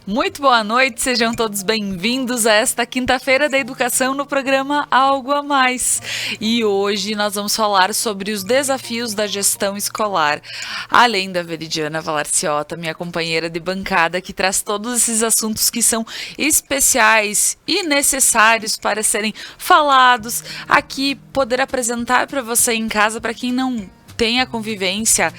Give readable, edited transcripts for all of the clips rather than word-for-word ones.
Muito boa noite, sejam todos bem-vindos a esta quinta-feira da educação no programa Algo a Mais. E hoje nós vamos falar sobre os desafios da gestão escolar. Além da Veridiana Valarciota, minha companheira de bancada, que traz todos esses assuntos que são especiais e necessários para serem falados, aqui poder apresentar para você em casa, para quem não tem a convivência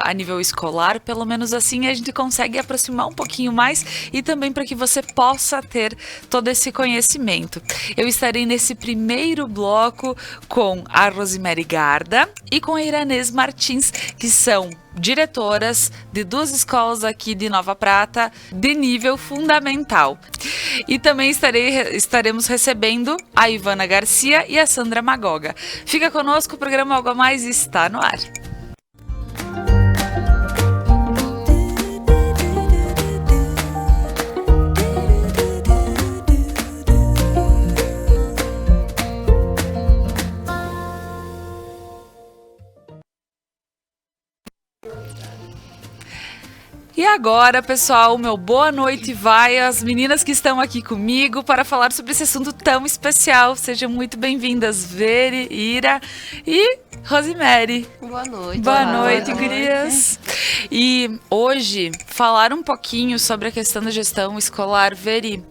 a nível escolar, pelo menos assim a gente consegue aproximar um pouquinho mais e também para que você possa ter todo esse conhecimento. Eu estarei nesse primeiro bloco com a Rosemary Garda e com a Iranês Martins, que são diretoras de duas escolas aqui de Nova Prata de nível fundamental. E também estaremos recebendo a Ivana Garcia e a Sandra Magoga. Fica conosco, o programa Algo a Mais está no ar. E agora, pessoal, meu boa noite vai às meninas que estão aqui comigo para falar sobre esse assunto tão especial. Sejam muito bem-vindas, Veri, Ira e Rosemary. Boa noite. Boa noite, gurias. E hoje, falar um pouquinho sobre a questão da gestão escolar. Veri,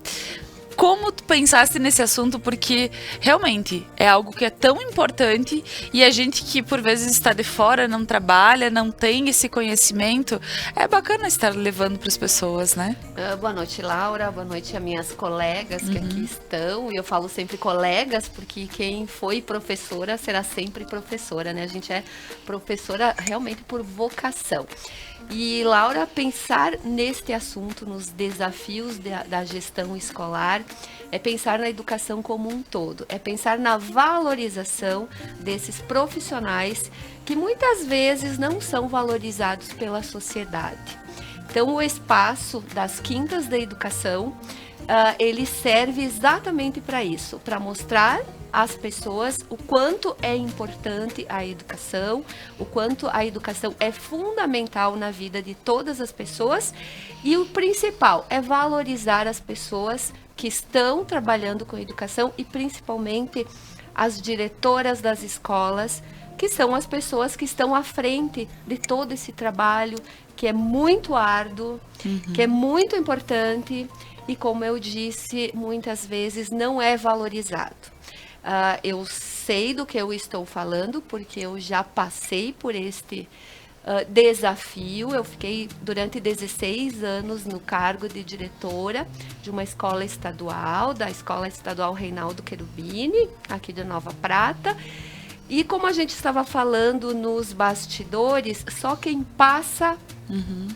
como tu pensaste nesse assunto? Porque realmente é algo que é tão importante e a gente que por vezes está de fora, não trabalha, não tem esse conhecimento, é bacana estar levando para as pessoas, né? Boa noite, Laura. Boa noite a minhas colegas que aqui estão. E eu falo sempre colegas porque quem foi professora será sempre professora, né? A gente é professora realmente por vocação. E, Laura, pensar neste assunto, nos desafios da gestão escolar, é pensar na educação como um todo, é pensar na valorização desses profissionais que muitas vezes não são valorizados pela sociedade. Então, o espaço das quintas da educação, ele serve exatamente para isso, para mostrar às pessoas o quanto é importante a educação, o quanto a educação é fundamental na vida de todas as pessoas e o principal é valorizar as pessoas que estão trabalhando com educação e principalmente as diretoras das escolas, que são as pessoas que estão à frente de todo esse trabalho, que é muito árduo, que é muito importante e, como eu disse, muitas vezes não é valorizado. Eu sei do que eu estou falando, porque eu já passei por este desafio. Eu fiquei durante 16 anos no cargo de diretora de uma escola estadual, da Escola Estadual Reinaldo Cherubini, aqui de Nova Prata. E como a gente estava falando nos bastidores, só quem passa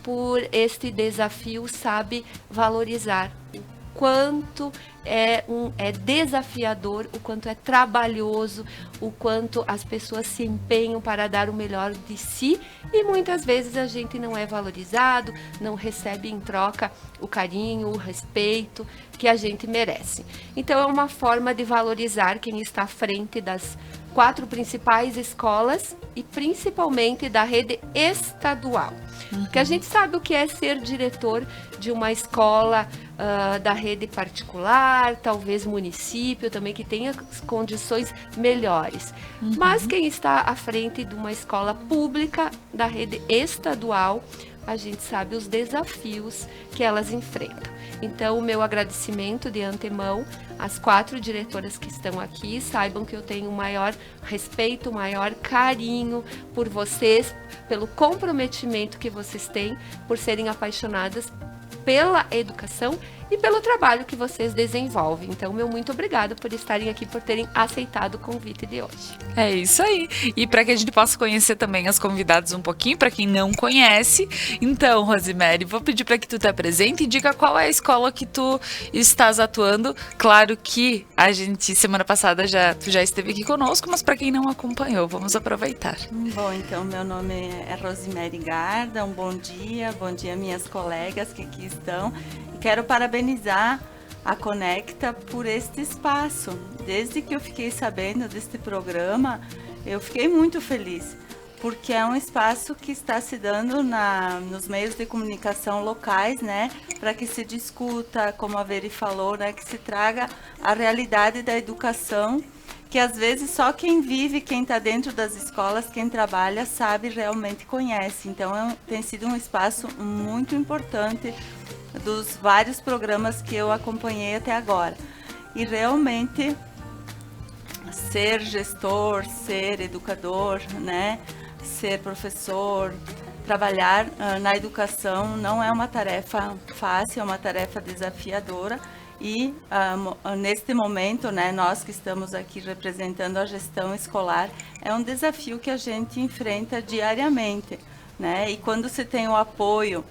por este desafio sabe valorizar o quanto é desafiador, o quanto é trabalhoso, o quanto as pessoas se empenham para dar o melhor de si e muitas vezes a gente não é valorizado, não recebe em troca o carinho, o respeito que a gente merece. Então é uma forma de valorizar quem está à frente das 4 principais escolas e principalmente da rede estadual. Porque a gente sabe o que é ser diretor de uma escola da rede particular, talvez município também, que tenha condições melhores. Mas quem está à frente de uma escola pública da rede estadual, a gente sabe os desafios que elas enfrentam. Então, o meu agradecimento de antemão às 4 diretoras que estão aqui. Saibam que eu tenho o maior respeito, o maior carinho por vocês, pelo comprometimento que vocês têm, por serem apaixonadas pela educação e pelo trabalho que vocês desenvolvem. Então, meu muito obrigada por estarem aqui, por terem aceitado o convite de hoje. É isso aí. E para que a gente possa conhecer também as convidadas um pouquinho, para quem não conhece, então, Rosemary, vou pedir para que tu te apresente e diga qual é a escola que tu estás atuando. Claro que a gente, semana passada, tu já esteve aqui conosco, mas para quem não acompanhou, vamos aproveitar. Bom, então, meu nome é Rosemary Garda, bom dia minhas colegas que aqui estão. Quero parabenizar a Conecta por este espaço. Desde que eu fiquei sabendo deste programa, eu fiquei muito feliz, porque é um espaço que está se dando nos meios de comunicação locais, né, para que se discuta, como a Veri falou, né, que se traga a realidade da educação, que às vezes só quem vive, quem está dentro das escolas, quem trabalha, sabe, realmente conhece. Então, tem sido um espaço muito importante dos vários programas que eu acompanhei até agora. E realmente, ser gestor, ser educador, né, ser professor, trabalhar na educação não é uma tarefa fácil, é uma tarefa desafiadora. E neste momento, né, nós que estamos aqui representando a gestão escolar, é um desafio que a gente enfrenta diariamente, né? E quando se tem o apoio,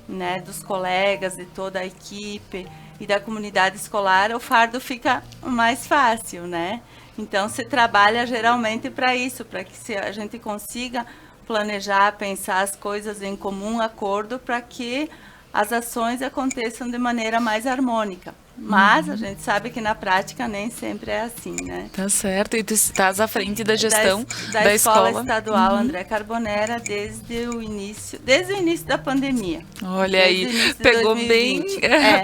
né, dos colegas, de toda a equipe e da comunidade escolar, o fardo fica mais fácil, né? Então, se trabalha geralmente para isso, para que a gente consiga planejar, pensar as coisas em comum acordo para que as ações aconteçam de maneira mais harmônica. Mas a gente sabe que na prática nem sempre é assim, né? Tá certo. E tu estás à frente da gestão da escola estadual André Carbonera desde o início da pandemia. Olha aí, pegou bem,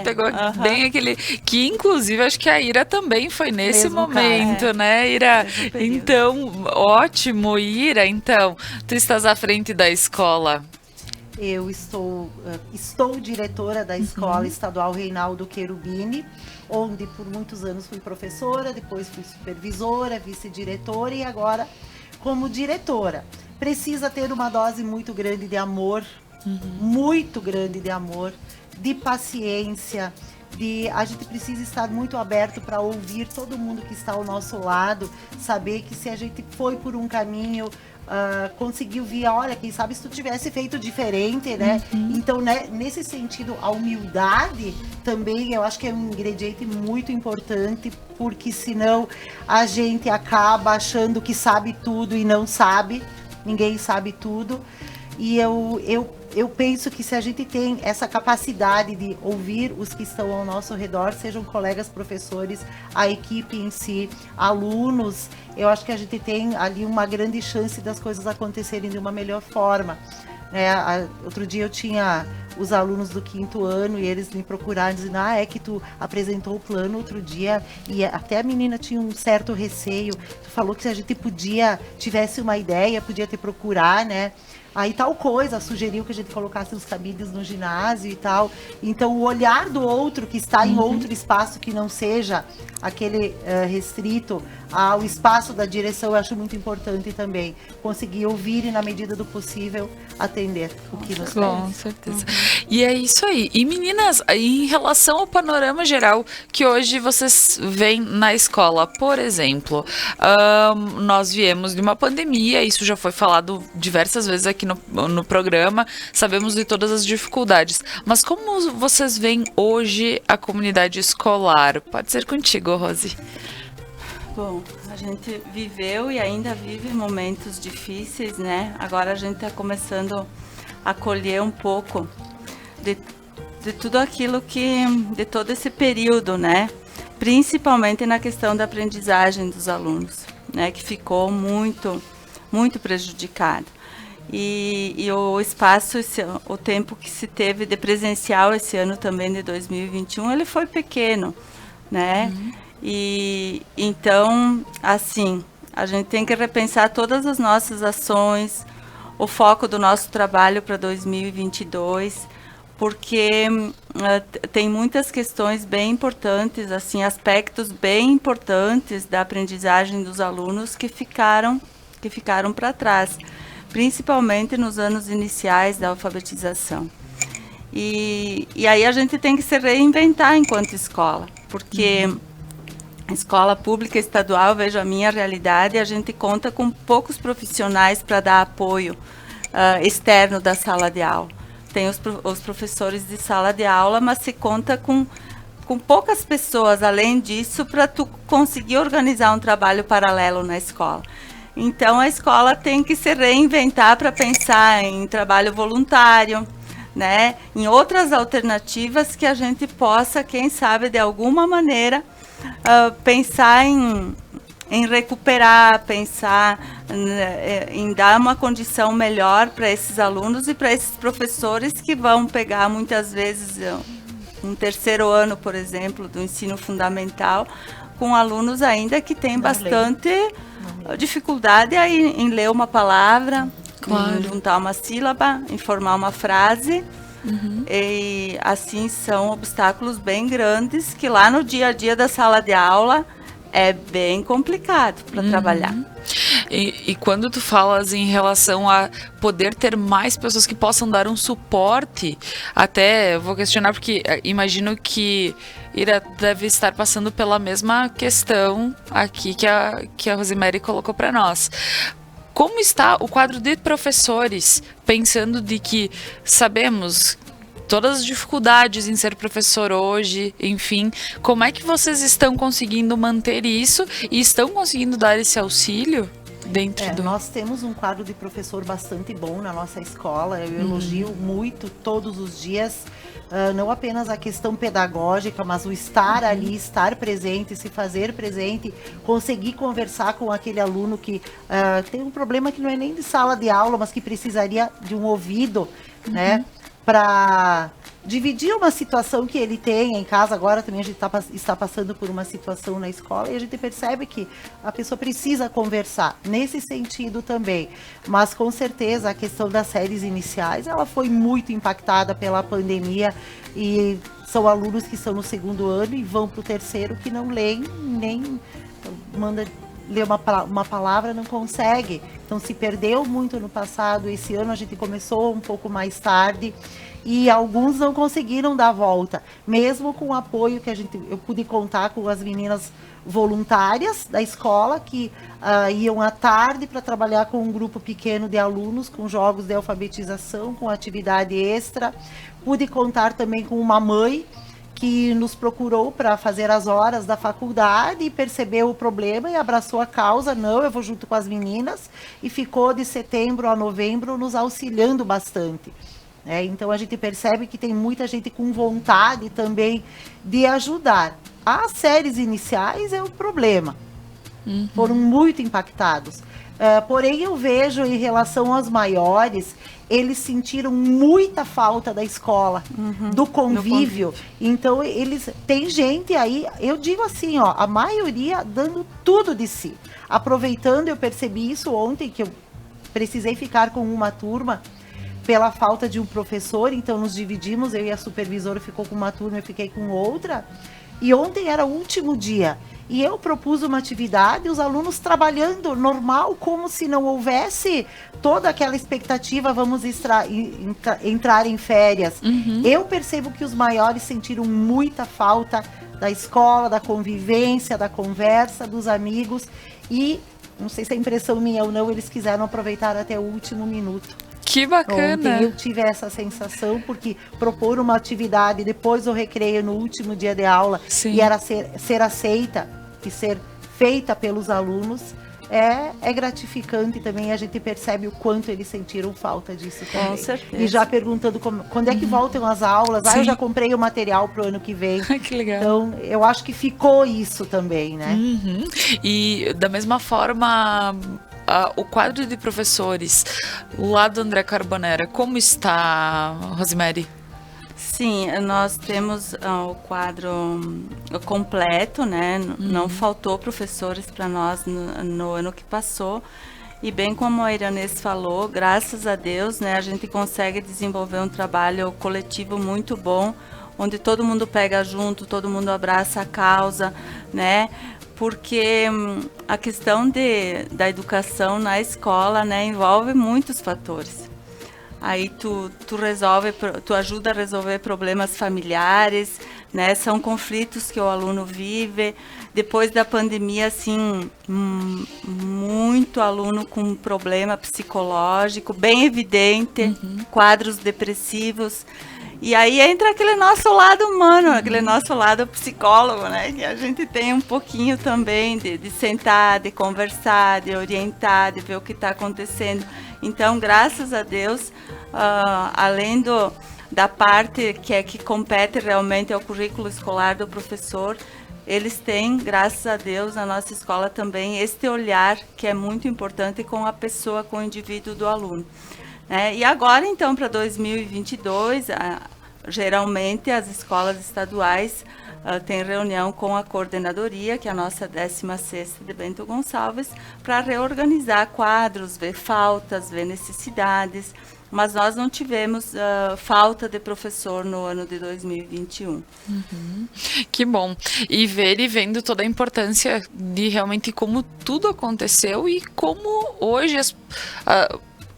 pegou bem aquele que inclusive acho que a Ira também foi nesse momento, né, Ira? Então, ótimo, Ira. Então, tu estás à frente da escola. Eu estou diretora da Escola Estadual Reinaldo Cherubini, onde por muitos anos fui professora, depois fui supervisora, vice-diretora e agora como diretora. Precisa ter uma dose muito grande de amor, muito grande de amor, de paciência, a gente precisa estar muito aberto para ouvir todo mundo que está ao nosso lado, saber que se a gente foi por um caminho, conseguiu vir, olha, quem sabe se tu tivesse feito diferente, né? Então, né, nesse sentido, a humildade também, eu acho que é um ingrediente muito importante, porque senão a gente acaba achando que sabe tudo e não sabe, ninguém sabe tudo. E eu penso que se a gente tem essa capacidade de ouvir os que estão ao nosso redor, sejam colegas, professores, a equipe em si, alunos, eu acho que a gente tem ali uma grande chance das coisas acontecerem de uma melhor forma. Outro dia eu tinha os alunos do 5º ano e eles me procuraram dizendo, é que tu apresentou o plano outro dia e até a menina tinha um certo receio, tu falou que se a gente tivesse uma ideia, podia te procurar, né? Aí tal coisa, sugeriu que a gente colocasse os cabides no ginásio e tal. Então o olhar do outro que está em outro espaço que não seja aquele restrito ao espaço da direção, eu acho muito importante também. Conseguir ouvir e, na medida do possível, atender o que nos pede. Com certeza. E é isso aí. E meninas, em relação ao panorama geral que hoje vocês veem na escola, por exemplo, nós viemos de uma pandemia, isso já foi falado diversas vezes aqui no programa, sabemos de todas as dificuldades, mas como vocês veem hoje a comunidade escolar? Pode ser contigo, Rose. Bom, a gente viveu e ainda vive momentos difíceis, né? Agora a gente está começando a colher um pouco de tudo aquilo de todo esse período, né? Principalmente na questão da aprendizagem dos alunos, né? Que ficou muito, muito prejudicado. E o espaço, o tempo que se teve de presencial esse ano também, de 2021, ele foi pequeno, né? E então, assim, a gente tem que repensar todas as nossas ações, o foco do nosso trabalho para 2022, porque tem muitas questões bem importantes, assim, aspectos bem importantes da aprendizagem dos alunos que ficaram para trás, principalmente nos anos iniciais da alfabetização. E aí a gente tem que se reinventar enquanto escola, porque escola pública estadual, vejo a minha realidade, a gente conta com poucos profissionais para dar apoio externo da sala de aula. Tem os professores de sala de aula, mas se conta com poucas pessoas, além disso, para tu conseguir organizar um trabalho paralelo na escola. Então, a escola tem que se reinventar para pensar em trabalho voluntário, né? Em outras alternativas que a gente possa, quem sabe, de alguma maneira, pensar em em recuperar, pensar em dar uma condição melhor para esses alunos e para esses professores que vão pegar muitas vezes um terceiro ano, por exemplo, do ensino fundamental, com alunos ainda que têm bastante dificuldade aí em ler uma palavra, em juntar uma sílaba, em formar uma frase. E assim são obstáculos bem grandes que lá no dia a dia da sala de aula é bem complicado para trabalhar. E quando tu falas em relação a poder ter mais pessoas que possam dar um suporte, até vou questionar porque imagino que Ira deve estar passando pela mesma questão aqui que a Rosemary colocou para nós. Como está o quadro de professores, pensando de que sabemos todas as dificuldades em ser professor hoje, enfim, como é que vocês estão conseguindo manter isso e estão conseguindo dar esse auxílio dentro do... Nós temos um quadro de professor bastante bom na nossa escola, eu elogio muito todos os dias, não apenas a questão pedagógica, mas o estar ali, estar presente, se fazer presente, conseguir conversar com aquele aluno que tem um problema que não é nem de sala de aula, mas que precisaria de um ouvido, né? Para dividir uma situação que ele tem em casa. Agora também a gente está passando por uma situação na escola e a gente percebe que a pessoa precisa conversar nesse sentido também. Mas com certeza a questão das séries iniciais, ela foi muito impactada pela pandemia e são alunos que estão no segundo ano e vão para o terceiro que não leem, nem manda ler uma palavra, não consegue. Então se perdeu muito no passado, esse ano a gente começou um pouco mais tarde e alguns não conseguiram dar a volta, mesmo com o apoio que eu pude contar com as meninas voluntárias da escola que iam à tarde para trabalhar com um grupo pequeno de alunos, com jogos de alfabetização, com atividade extra. Pude contar também com uma mãe que nos procurou para fazer as horas da faculdade e percebeu o problema e abraçou a causa. Não, eu vou junto com as meninas, e ficou de setembro a novembro nos auxiliando bastante. Então a gente percebe que tem muita gente com vontade também de ajudar. As séries iniciais é o problema, foram muito impactados. Porém eu vejo em relação aos maiores, eles sentiram muita falta da escola, do convívio. Então eles, tem gente aí, eu digo assim, ó, a maioria dando tudo de si, aproveitando. Eu percebi isso ontem, que eu precisei ficar com uma turma pela falta de um professor, então nos dividimos, eu e a supervisora ficou com uma turma, eu fiquei com outra. E ontem era o último dia. E eu propus uma atividade, os alunos trabalhando normal, como se não houvesse toda aquela expectativa, vamos entrar em férias. Eu percebo que os maiores sentiram muita falta da escola, da convivência, da conversa, dos amigos. E, não sei se é impressão minha ou não, eles quiseram aproveitar até o último minuto. Que bacana! Ontem eu tive essa sensação, porque propor uma atividade depois do recreio, no último dia de aula, Sim. e era ser aceita e ser feita pelos alunos, é gratificante também. A gente percebe o quanto eles sentiram falta disso também. Com certeza. E já perguntando quando é que voltam as aulas. Eu já comprei o material para o ano que vem. Que legal. Então, eu acho que ficou isso também, né? E da mesma forma... o quadro de professores lá do André Carbonera, como está, Rosemary? Sim, nós temos o quadro completo, né? Não faltou professores para nós no ano que passou. E bem como a Iranês falou, graças a Deus, né, a gente consegue desenvolver um trabalho coletivo muito bom, onde todo mundo pega junto, todo mundo abraça a causa, né? Porque a questão da educação na escola, né, envolve muitos fatores. Aí tu ajuda a resolver problemas familiares, né? São conflitos que o aluno vive. Depois da pandemia, assim, muito aluno com problema psicológico bem evidente, quadros depressivos. E aí entra aquele nosso lado humano, aquele nosso lado psicólogo, né? Que a gente tem um pouquinho também de sentar, de conversar, de orientar, de ver o que está acontecendo. Então, graças a Deus, além da parte que compete realmente ao currículo escolar do professor, eles têm, graças a Deus, na nossa escola também, este olhar que é muito importante com a pessoa, com o indivíduo do aluno. E agora, então, para 2022, geralmente as escolas estaduais têm reunião com a coordenadoria, que é a nossa 16ª de Bento Gonçalves, para reorganizar quadros, ver faltas, ver necessidades, mas nós não tivemos falta de professor no ano de 2021. Que bom. E vendo toda a importância de realmente como tudo aconteceu e como hoje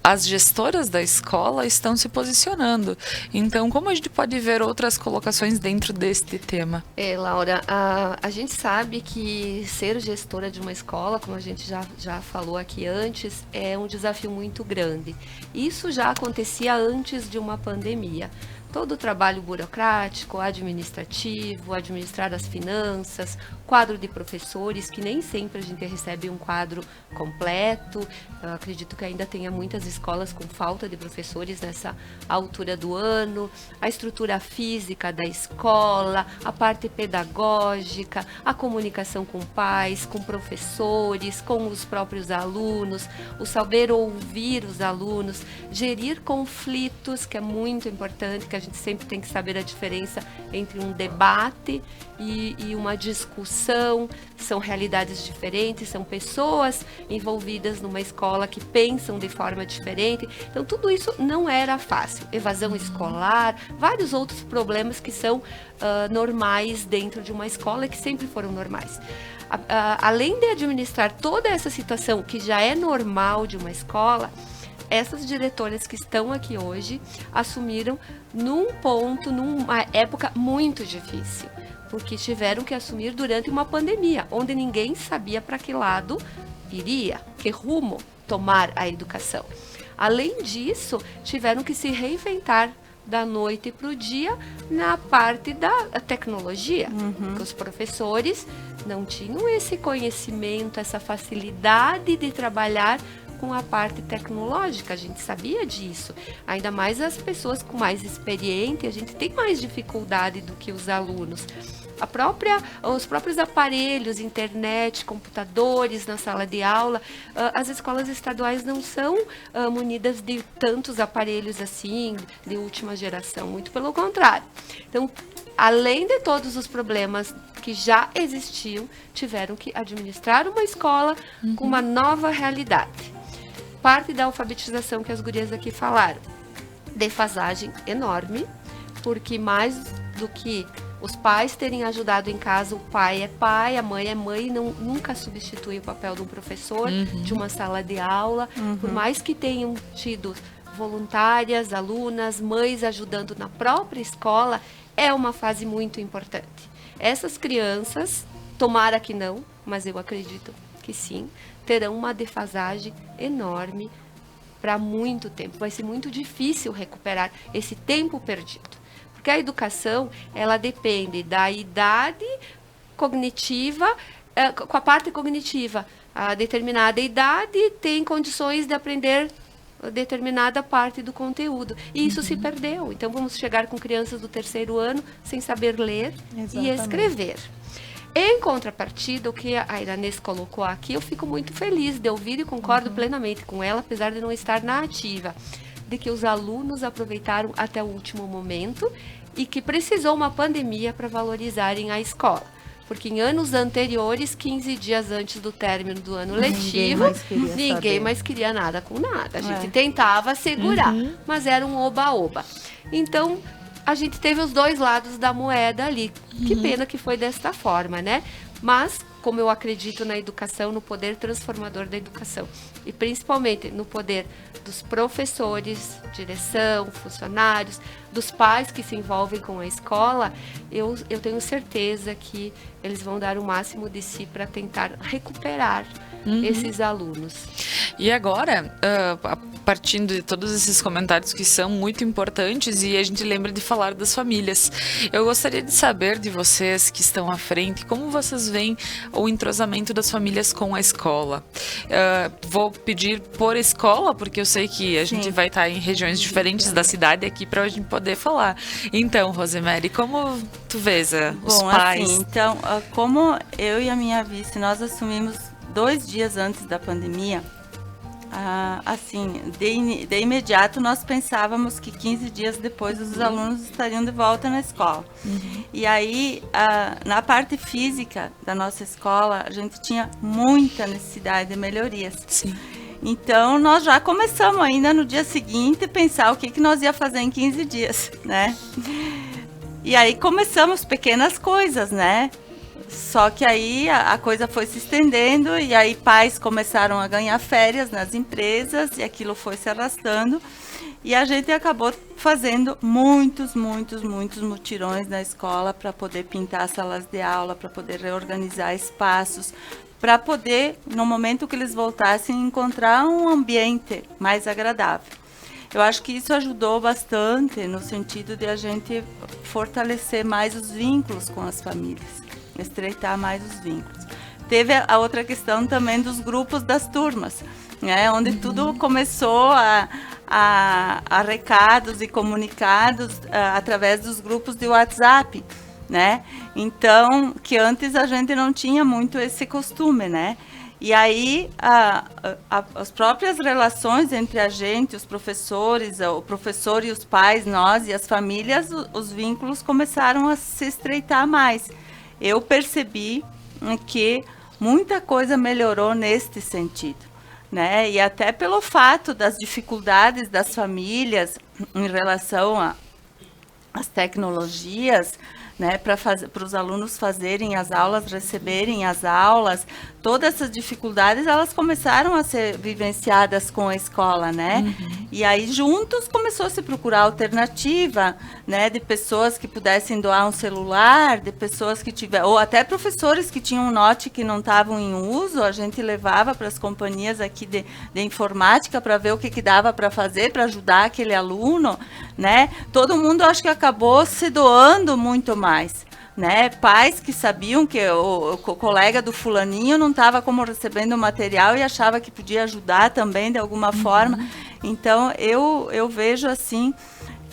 as gestoras da escola estão se posicionando. Então, como a gente pode ver outras colocações dentro deste tema? Laura, a gente sabe que ser gestora de uma escola, como a gente já falou aqui antes, é um desafio muito grande. Isso já acontecia antes de uma pandemia. Todo o trabalho burocrático, administrativo, administrar as finanças, quadro de professores, que nem sempre a gente recebe um quadro completo. Eu acredito que ainda tenha muitas escolas com falta de professores nessa altura do ano. A estrutura física da escola, a parte pedagógica, a comunicação com pais, com professores, com os próprios alunos, o saber ouvir os alunos, gerir conflitos, que é muito importante, que a gente sempre tem que saber a diferença entre um debate e uma discussão. São realidades diferentes, são pessoas envolvidas numa escola que pensam de forma diferente. Então, tudo isso não era fácil. Evasão escolar, vários outros problemas que são normais dentro de uma escola e que sempre foram normais. Além de administrar toda essa situação que já é normal de uma escola, essas diretoras que estão aqui hoje assumiram numa época muito difícil, porque tiveram que assumir durante uma pandemia, onde ninguém sabia para que lado iria, que rumo tomar a educação. Além disso, tiveram que se reinventar da noite para o dia na parte da tecnologia, porque os professores não tinham esse conhecimento, essa facilidade de trabalhar com a parte tecnológica, a gente sabia disso. Ainda mais as pessoas com mais experiência, a gente tem mais dificuldade do que os alunos. Os próprios aparelhos, internet, computadores na sala de aula, as escolas estaduais não são munidas de tantos aparelhos assim, de última geração, muito pelo contrário. Então, além de todos os problemas que já existiam, tiveram que administrar uma escola com uma nova realidade. Parte da alfabetização que as gurias aqui falaram, defasagem enorme, porque mais do que os pais terem ajudado em casa, o pai é pai, a mãe é mãe, nunca substitui o papel de um professor, de uma sala de aula, por mais que tenham tido voluntárias, alunas, mães ajudando na própria escola, é uma fase muito importante. Essas crianças, tomara que não, mas eu acredito que sim, terão uma defasagem enorme para muito tempo. Vai ser muito difícil recuperar esse tempo perdido. Porque a educação, ela depende da idade cognitiva, com a parte cognitiva. A determinada idade tem condições de aprender determinada parte do conteúdo. E isso se perdeu. Então, vamos chegar com crianças do 3º ano sem saber ler e escrever. Em contrapartida, o que a Iranês colocou aqui, eu fico muito feliz de ouvir e concordo plenamente com ela, apesar de não estar na ativa, de que os alunos aproveitaram até o último momento e que precisou uma pandemia para valorizarem a escola. Porque em anos anteriores, 15 dias antes do término do ano letivo, ninguém mais queria nada com nada. A gente tentava segurar, mas era um oba-oba. Então, a gente teve os dois lados da moeda ali. Que pena que foi desta forma, né? Mas, como eu acredito na educação, no poder transformador da educação, e principalmente no poder dos professores, direção, funcionários, dos pais que se envolvem com a escola, eu tenho certeza que eles vão dar o máximo de si para tentar recuperar esses alunos. E agora, partindo de todos esses comentários que são muito importantes, e a gente lembra de falar das famílias, eu gostaria de saber de vocês que estão à frente, como vocês veem o entrosamento das famílias com a escola. Vou pedir por escola, porque eu sei que a gente vai estar em regiões diferentes da cidade aqui para a gente poder falar. Então, Rosemary, como tu vês os pais? Assim, então, como eu e a minha vice, nós assumimos 2 dias antes da pandemia, assim, de imediato nós pensávamos que 15 dias depois os alunos estariam de volta na escola. E aí, na parte física da nossa escola, a gente tinha muita necessidade de melhorias. Sim. Então, nós já começamos ainda no dia seguinte a pensar o que nós ia fazer em 15 dias, né? E aí começamos pequenas coisas, né? Só que aí a coisa foi se estendendo e aí pais começaram a ganhar férias nas empresas e aquilo foi se arrastando. E a gente acabou fazendo muitos mutirões na escola para poder pintar salas de aula, para poder reorganizar espaços, para poder, no momento que eles voltassem, encontrar um ambiente mais agradável. Eu acho que isso ajudou bastante no sentido de a gente fortalecer mais os vínculos com as famílias, estreitar mais os vínculos. Teve a outra questão também dos grupos das turmas, né, onde tudo começou a recados e comunicados através dos grupos de WhatsApp, né? Então, que antes a gente não tinha muito esse costume, né? E aí, as próprias relações entre a gente, os professores, o professor e os pais, nós e as famílias, os vínculos começaram a se estreitar mais. Eu percebi que muita coisa melhorou neste sentido, né? E até pelo fato das dificuldades das famílias em relação às tecnologias, né, para os alunos fazerem as aulas, receberem as aulas, todas essas dificuldades, elas começaram a ser vivenciadas com a escola, né? E aí, juntos, começou a se procurar alternativa, né, de pessoas que pudessem doar um celular, de pessoas que ou até professores que tinham um note que não estavam em uso, a gente levava para as companhias aqui de informática para ver o que dava para fazer, para ajudar aquele aluno, né? Todo mundo, acho que acabou se doando muito mais, né? Pais que sabiam que o colega do fulaninho não estava como recebendo o material e achava que podia ajudar também de alguma forma. Então, eu vejo assim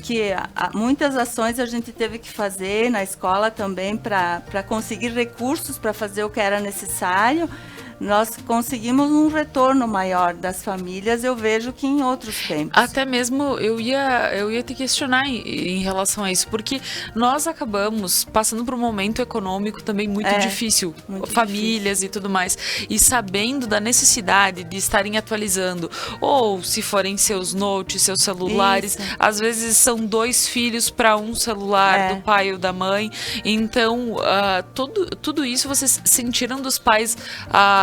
que muitas ações a gente teve que fazer na escola também para conseguir recursos para fazer o que era necessário. Nós conseguimos um retorno maior das famílias, eu vejo que em outros tempos. Até mesmo eu ia te questionar em relação a isso, porque nós acabamos passando por um momento econômico também muito difícil, muito famílias difícil. E tudo mais, e sabendo da necessidade de estarem atualizando, ou se forem seus notes, seus celulares, Isso. às vezes são 2 filhos para um celular do pai ou da mãe, então tudo isso vocês sentiram dos pais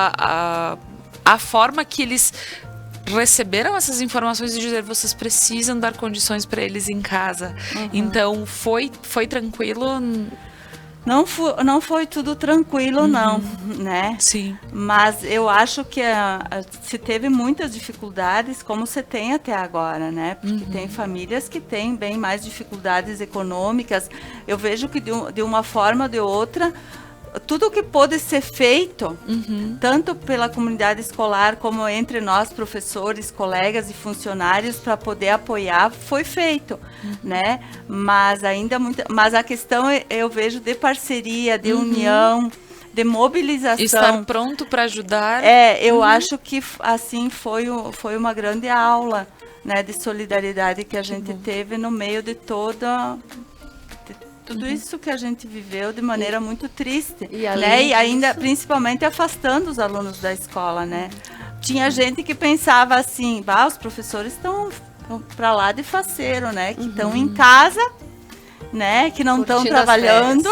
a forma que eles receberam essas informações e dizer vocês precisam dar condições para eles em casa. Então foi tranquilo? Não foi tudo tranquilo, não, né? Sim. Mas eu acho que se teve muitas dificuldades, como se tem até agora, né? Porque tem famílias que têm bem mais dificuldades econômicas. Eu vejo que de uma forma ou de outra, tudo que pôde ser feito, tanto pela comunidade escolar como entre nós, professores, colegas e funcionários, para poder apoiar, foi feito, né? Mas ainda mas a questão eu vejo de parceria, de união, de mobilização. Estar pronto para ajudar. Eu acho que assim foi uma grande aula, né, de solidariedade que a gente teve no meio de tudo isso que a gente viveu de maneira muito triste, e né? E ainda, principalmente, afastando os alunos da escola, né? Tinha gente que pensava assim, os professores estão para lá de faceiro, né? Que estão em casa, né? Que não estão trabalhando.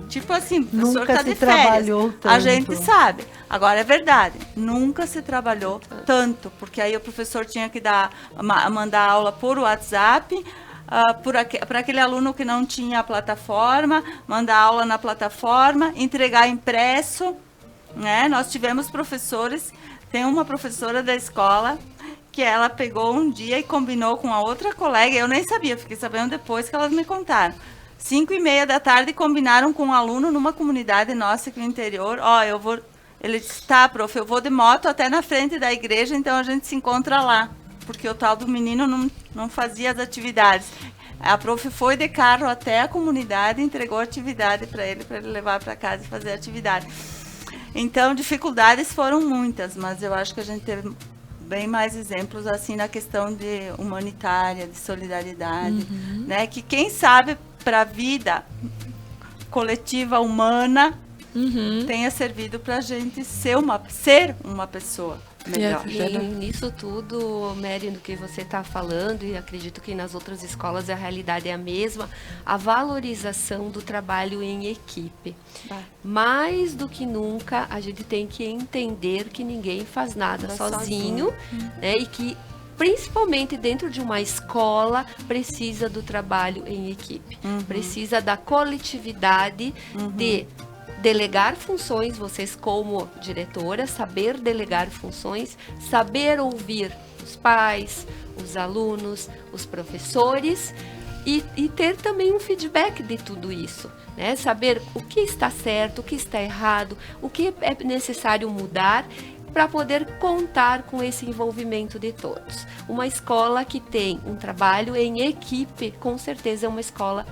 Tipo assim, o professor está de férias. Trabalhou tanto. A gente sabe. Agora, é verdade, nunca se trabalhou tanto, porque aí o professor tinha que mandar aula por WhatsApp, para aquele aluno que não tinha a plataforma, mandar aula na plataforma, entregar impresso, né? Nós tivemos professores, tem uma professora da escola que ela pegou um dia e combinou com a outra colega, eu nem sabia, fiquei sabendo depois que elas me contaram. 5h30 da tarde, combinaram com um aluno numa comunidade nossa aqui no interior. Ele disse, tá, prof, eu vou de moto até na frente da igreja, então a gente se encontra lá. Porque o tal do menino não fazia as atividades. A prof foi de carro até a comunidade, entregou a atividade para ele levar para casa e fazer a atividade. Então, dificuldades foram muitas, mas eu acho que a gente teve bem mais exemplos assim na questão de humanitária, de solidariedade, né? Que quem sabe para a vida coletiva humana tenha servido para a gente ser uma pessoa melhor. E nisso tudo, Mary, do que você está falando, e acredito que nas outras escolas a realidade é a mesma, a valorização do trabalho em equipe. Mais do que nunca, a gente tem que entender que ninguém faz nada sozinho, né, e que principalmente dentro de uma escola, precisa do trabalho em equipe. Precisa da coletividade, de delegar funções, vocês como diretora, saber delegar funções, saber ouvir os pais, os alunos, os professores e ter também um feedback de tudo isso, né? Saber o que está certo, o que está errado, o que é necessário mudar para poder contar com esse envolvimento de todos. Uma escola que tem um trabalho em equipe, com certeza é uma escola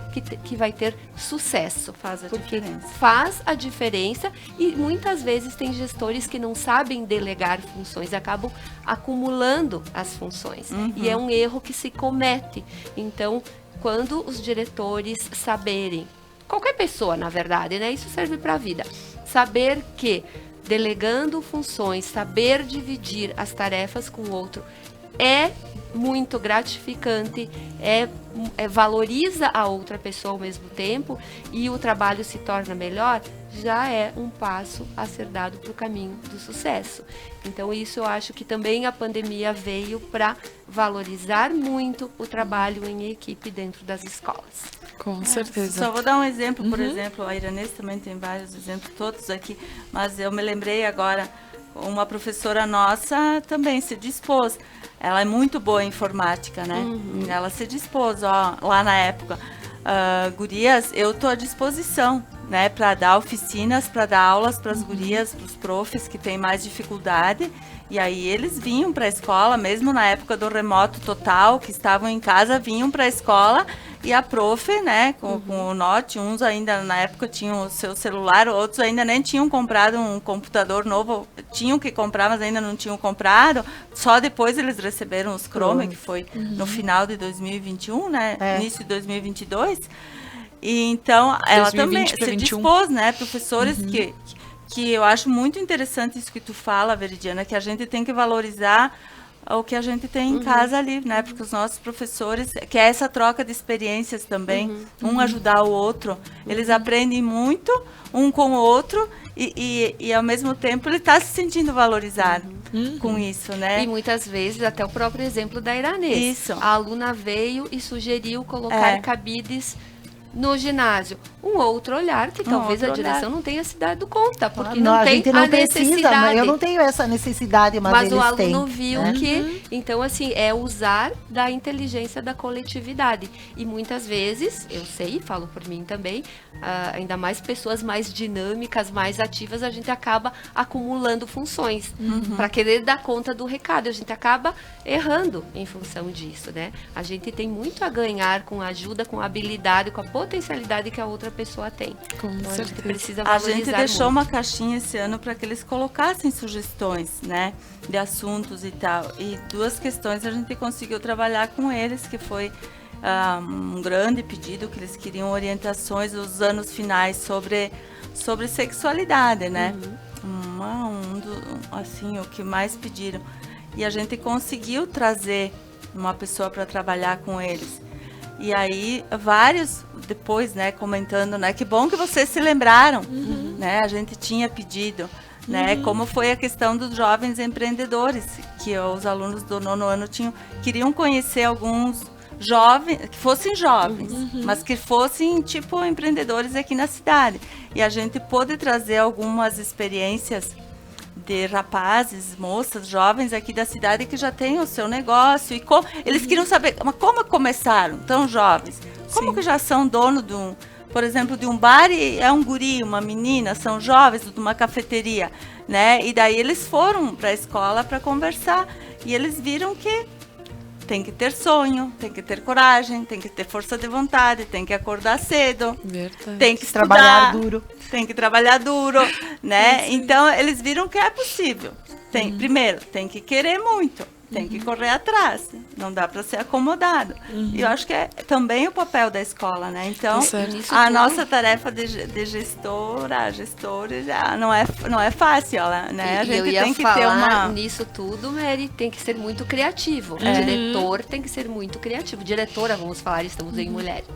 que vai ter sucesso. Faz a diferença. Faz a diferença e muitas vezes tem gestores que não sabem delegar funções, acabam acumulando as funções. E é um erro que se comete. Então, quando os diretores saberem, qualquer pessoa, na verdade, né? Isso serve para a vida. Saber que delegando funções, saber dividir as tarefas com o outro é muito gratificante, valoriza a outra pessoa ao mesmo tempo e o trabalho se torna melhor, já é um passo a ser dado para o caminho do sucesso. Então isso eu acho que também a pandemia veio para valorizar muito o trabalho em equipe dentro das escolas. Com certeza. Só vou dar um exemplo, por exemplo, a Iranês também tem vários exemplos, todos aqui, mas eu me lembrei agora, uma professora nossa também se dispôs, ela é muito boa em informática, né? Ela se dispôs, lá na época, gurias, eu estou à disposição, né, para dar oficinas, para dar aulas para as gurias, para os profs que têm mais dificuldade. E aí eles vinham para a escola, mesmo na época do remoto total, que estavam em casa, vinham para a escola e a prof, né, com o Note, uns ainda na época tinham o seu celular, outros ainda nem tinham comprado um computador novo, tinham que comprar, mas ainda não tinham comprado. Só depois eles receberam os Chrome, que foi no final de 2021, né, início de 2022. E então ela também se dispôs, né, professores que eu acho muito interessante isso que tu fala, Veridiana, que a gente tem que valorizar o que a gente tem em casa ali, né? Porque os nossos professores, que é essa troca de experiências também, um ajudar o outro, eles aprendem muito um com o outro e ao mesmo tempo ele está se sentindo valorizado com isso, né? E muitas vezes, até o próprio exemplo da Iranês. Isso. A aluna veio e sugeriu colocar cabides no ginásio. Um outro olhar que talvez a direção não tenha se dado conta, porque não tem a necessidade. Eu não tenho essa necessidade, mas eles o aluno têm, viu que, então assim, é usar da inteligência da coletividade. E muitas vezes, eu sei, falo por mim também, ainda mais pessoas mais dinâmicas, mais ativas, a gente acaba acumulando funções para querer dar conta do recado. A gente acaba errando em função disso, né? A gente tem muito a ganhar com a ajuda, com a habilidade, com a potencialidade que a outra pessoa tem. Com então, certeza. A gente precisa A valorizar gente deixou muito. uma caixinha esse ano para que eles colocassem sugestões, né, de assuntos e tal. E duas questões a gente conseguiu trabalhar com eles, que foi um grande pedido, que eles queriam orientações nos anos finais sobre sexualidade, né? Assim, o que mais pediram. E a gente conseguiu trazer uma pessoa para trabalhar com eles. E aí, vários depois, né, comentando, né, que bom que vocês se lembraram, né, a gente tinha pedido, né, como foi a questão dos jovens empreendedores, que os alunos do 9º ano queriam conhecer alguns jovens, que fossem jovens, mas que fossem, tipo, empreendedores aqui na cidade. E a gente pôde trazer algumas experiências de rapazes, moças, jovens aqui da cidade que já têm o seu negócio. E eles queriam saber, mas como começaram tão jovens? Como Sim. que já são dono de por exemplo, de um bar e é um guri, uma menina, são jovens de uma cafeteria, né? E daí eles foram para a escola para conversar e eles viram que tem que ter sonho, tem que ter coragem, tem que ter força de vontade, tem que acordar cedo, Verdade. tem que estudar, Trabalhar duro. tem que trabalhar duro, né? Então eles viram que é possível. Primeiro, tem que querer muito. Tem que correr atrás, não dá para ser acomodado. E eu acho que é também o papel da escola, né? Então, Tá certo. Nisso a tudo- nossa tarefa de gestores, já não é fácil, né? A E eu gente ia tem que falar ter uma... nisso tudo, Mary, tem que ser muito criativo. O diretor tem que ser muito criativo. Diretora, vamos falar, estamos em mulheres,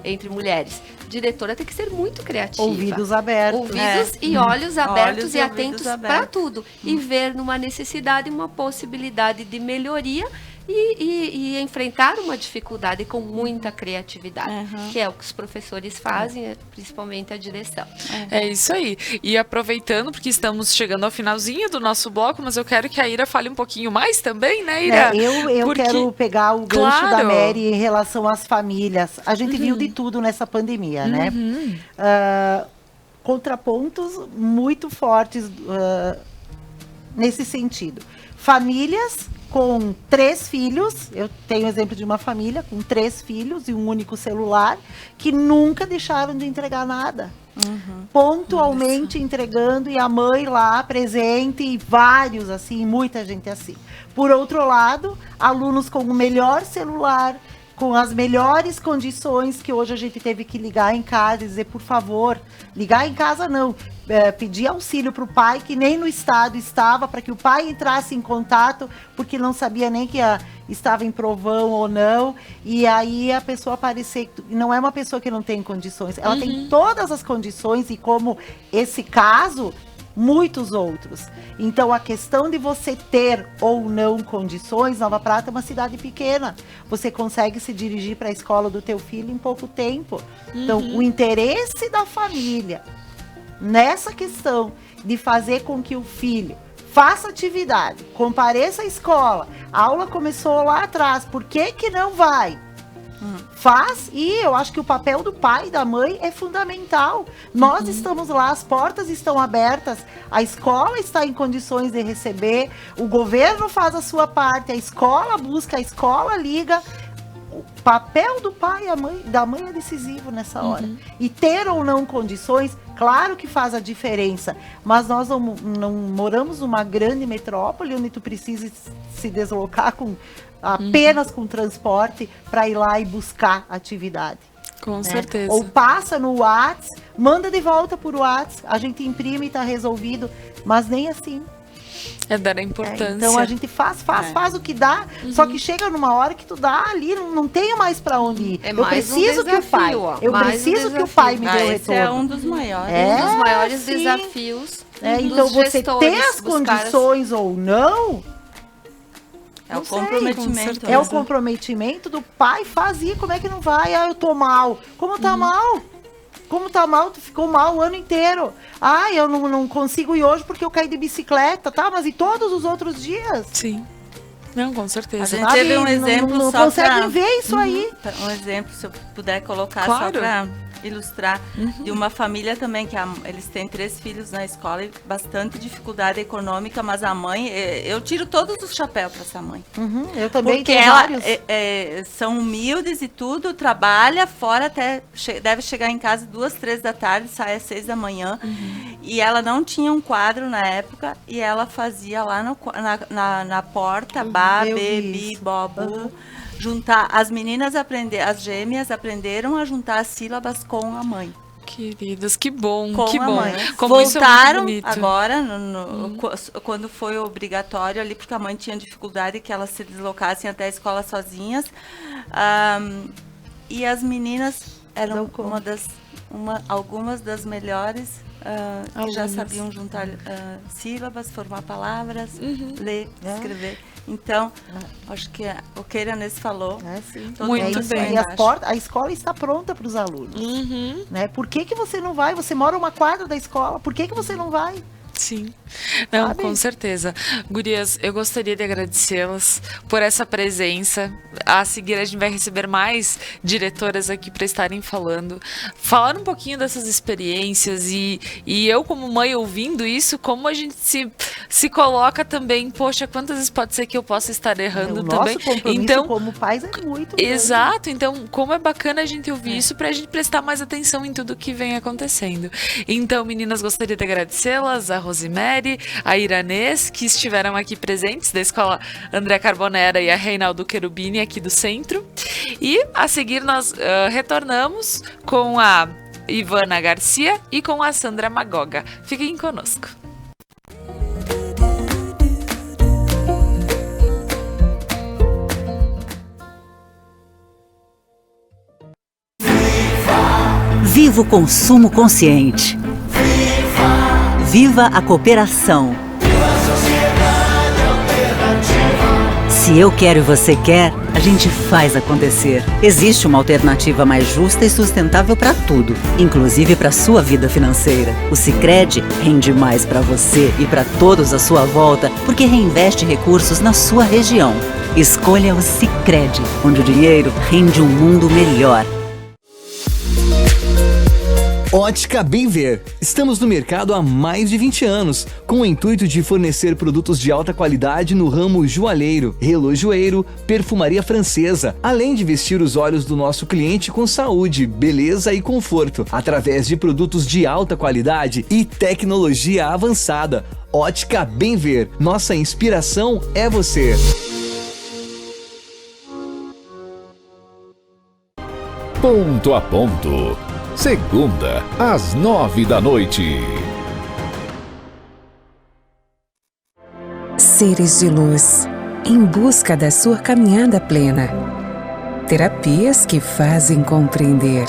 entre mulheres. Diretora tem que ser muito criativa. Ouvidos abertos. Ouvidos e olhos abertos Olhos e e atentos ouvidos para abertos. tudo. E ver numa necessidade uma possibilidade de melhoria e enfrentar uma dificuldade com muita criatividade, que é o que os professores fazem, principalmente a direção. É isso aí. E aproveitando, porque estamos chegando ao finalzinho do nosso bloco, mas eu quero que a Ira fale um pouquinho mais também, né, Ira? Eu Porque- quero pegar o gancho da Claro. Mary em relação às famílias. A gente viu de tudo nessa pandemia, né? Contrapontos muito fortes nesse sentido. Famílias com 3 filhos, eu tenho exemplo de uma família com 3 filhos e um único celular, que nunca deixaram de entregar nada. Pontualmente entregando e a mãe lá presente e vários assim, muita gente assim. Por outro lado, alunos com o melhor celular, com as melhores condições, que hoje a gente teve que ligar em casa e dizer, por favor, ligar em casa não, pedir auxílio para o pai, que nem no estado estava, para que o pai entrasse em contato, porque não sabia nem que estava em provão ou não, e aí a pessoa aparecer, não é uma pessoa que não tem condições, ela tem todas as condições, e como esse caso, muitos outros. Então, a questão de você ter ou não condições, Nova Prata é uma cidade pequena. Você consegue se dirigir para a escola do teu filho em pouco tempo. Então, o interesse da família nessa questão de fazer com que o filho faça atividade, compareça à escola, a aula começou lá atrás, por que que não vai? Faz, e eu acho que o papel do pai e da mãe é fundamental. Nós estamos lá, as portas estão abertas, a escola está em condições de receber, o governo faz a sua parte, a escola busca, a escola liga. O papel do pai e da mãe é decisivo nessa hora. E ter ou não condições, claro que faz a diferença, mas nós não moramos numa grande metrópole onde tu precisa se deslocar apenas com transporte para ir lá e buscar atividade. Com né? certeza. Ou passa no Whats, manda de volta por Whats, a gente imprime e está resolvido, mas nem assim. É dar a importância. Então a gente faz o que dá, só que chega numa hora que tu dá ali, não tenho mais para onde ir. É Eu mais um preciso que o pai, desafio, ó. eu Mais um preciso que o pai me dê o esse é retorno. um dos maiores. É, Um dos maiores sim. desafios dos Então você gestores, ter as buscar condições ou não, É não o sei, comprometimento. com é o Exato. comprometimento do pai, fazia, como é que não vai? Ah, eu tô mal. Como tá mal? Como tá mal? Tu ficou mal o ano inteiro. Ah, eu não consigo ir hoje porque eu caí de bicicleta, tá? Mas e todos os outros dias? Sim. Não, com A certeza. gente teve um Não- exemplo não só conseguem pra... ver isso aí. Um exemplo, se eu puder colocar Claro. só para ilustrar, de uma família também, que eles têm 3 filhos na escola e bastante dificuldade econômica, mas a mãe, eu tiro todos os chapéus para essa mãe. Eu também Porque tenho ela vários. são humildes e tudo, trabalha fora até, deve chegar em casa 2, 3 da tarde, sai às 6 da manhã. E ela não tinha um quadro na época e ela fazia lá na porta, ba, eu be, vi bi, isso. bo, bu, juntar. As meninas as gêmeas aprenderam a juntar as sílabas com a mãe. Queridas, que bom, Com que a bom. mãe. Como isso é muito Voltaram bonito. agora, quando foi obrigatório ali, porque a mãe tinha dificuldade que elas se deslocassem até a escola sozinhas. E as meninas eram Dão conta. algumas das melhores que já Alunas. sabiam juntar sílabas, formar palavras, ler, É. escrever. Então, acho que o que a Iranês falou, É, sim. todo Muito mundo isso bem. aí. foi E embaixo. a escola está pronta para os alunos. Uhum. Né? Por que você não vai? Você mora uma quadra da escola, por que você não vai? Sim. Não, Sabe? com certeza. Gurias, eu gostaria de agradecê-las por essa presença. A seguir, a gente vai receber mais diretoras aqui para estarem falando. Falar um pouquinho dessas experiências e eu, como mãe, ouvindo isso, como a gente se coloca também, poxa, quantas vezes pode ser que eu possa estar errando O também. nosso compromisso Então, como pais é muito grande. exato, então como é bacana a gente ouvir isso pra gente prestar mais atenção em tudo que vem acontecendo. Então, meninas, gostaria de agradecê-las, a Rosemary, a Iranês, que estiveram aqui presentes, da Escola André Carbonera, e a Reinaldo Cherubini, aqui do centro. E a seguir nós retornamos com a Ivana Garcia e com a Sandra Magoga. Fiquem conosco. Viva o consumo consciente. Viva a cooperação. Se eu quero e você quer, a gente faz acontecer. Existe uma alternativa mais justa e sustentável para tudo, inclusive para sua vida financeira. O Sicredi rende mais para você e para todos à sua volta, porque reinveste recursos na sua região. Escolha o Sicredi, onde o dinheiro rende um mundo melhor. Ótica Bem Ver. Estamos no mercado há mais de 20 anos, com o intuito de fornecer produtos de alta qualidade no ramo joalheiro, relojoeiro, perfumaria francesa, além de vestir os olhos do nosso cliente com saúde, beleza e conforto, através de produtos de alta qualidade e tecnologia avançada. Ótica Bem Ver. Nossa inspiração é você. Ponto a Ponto. Segunda, às 9 da noite. Seres de luz, em busca da sua caminhada plena. Terapias que fazem compreender,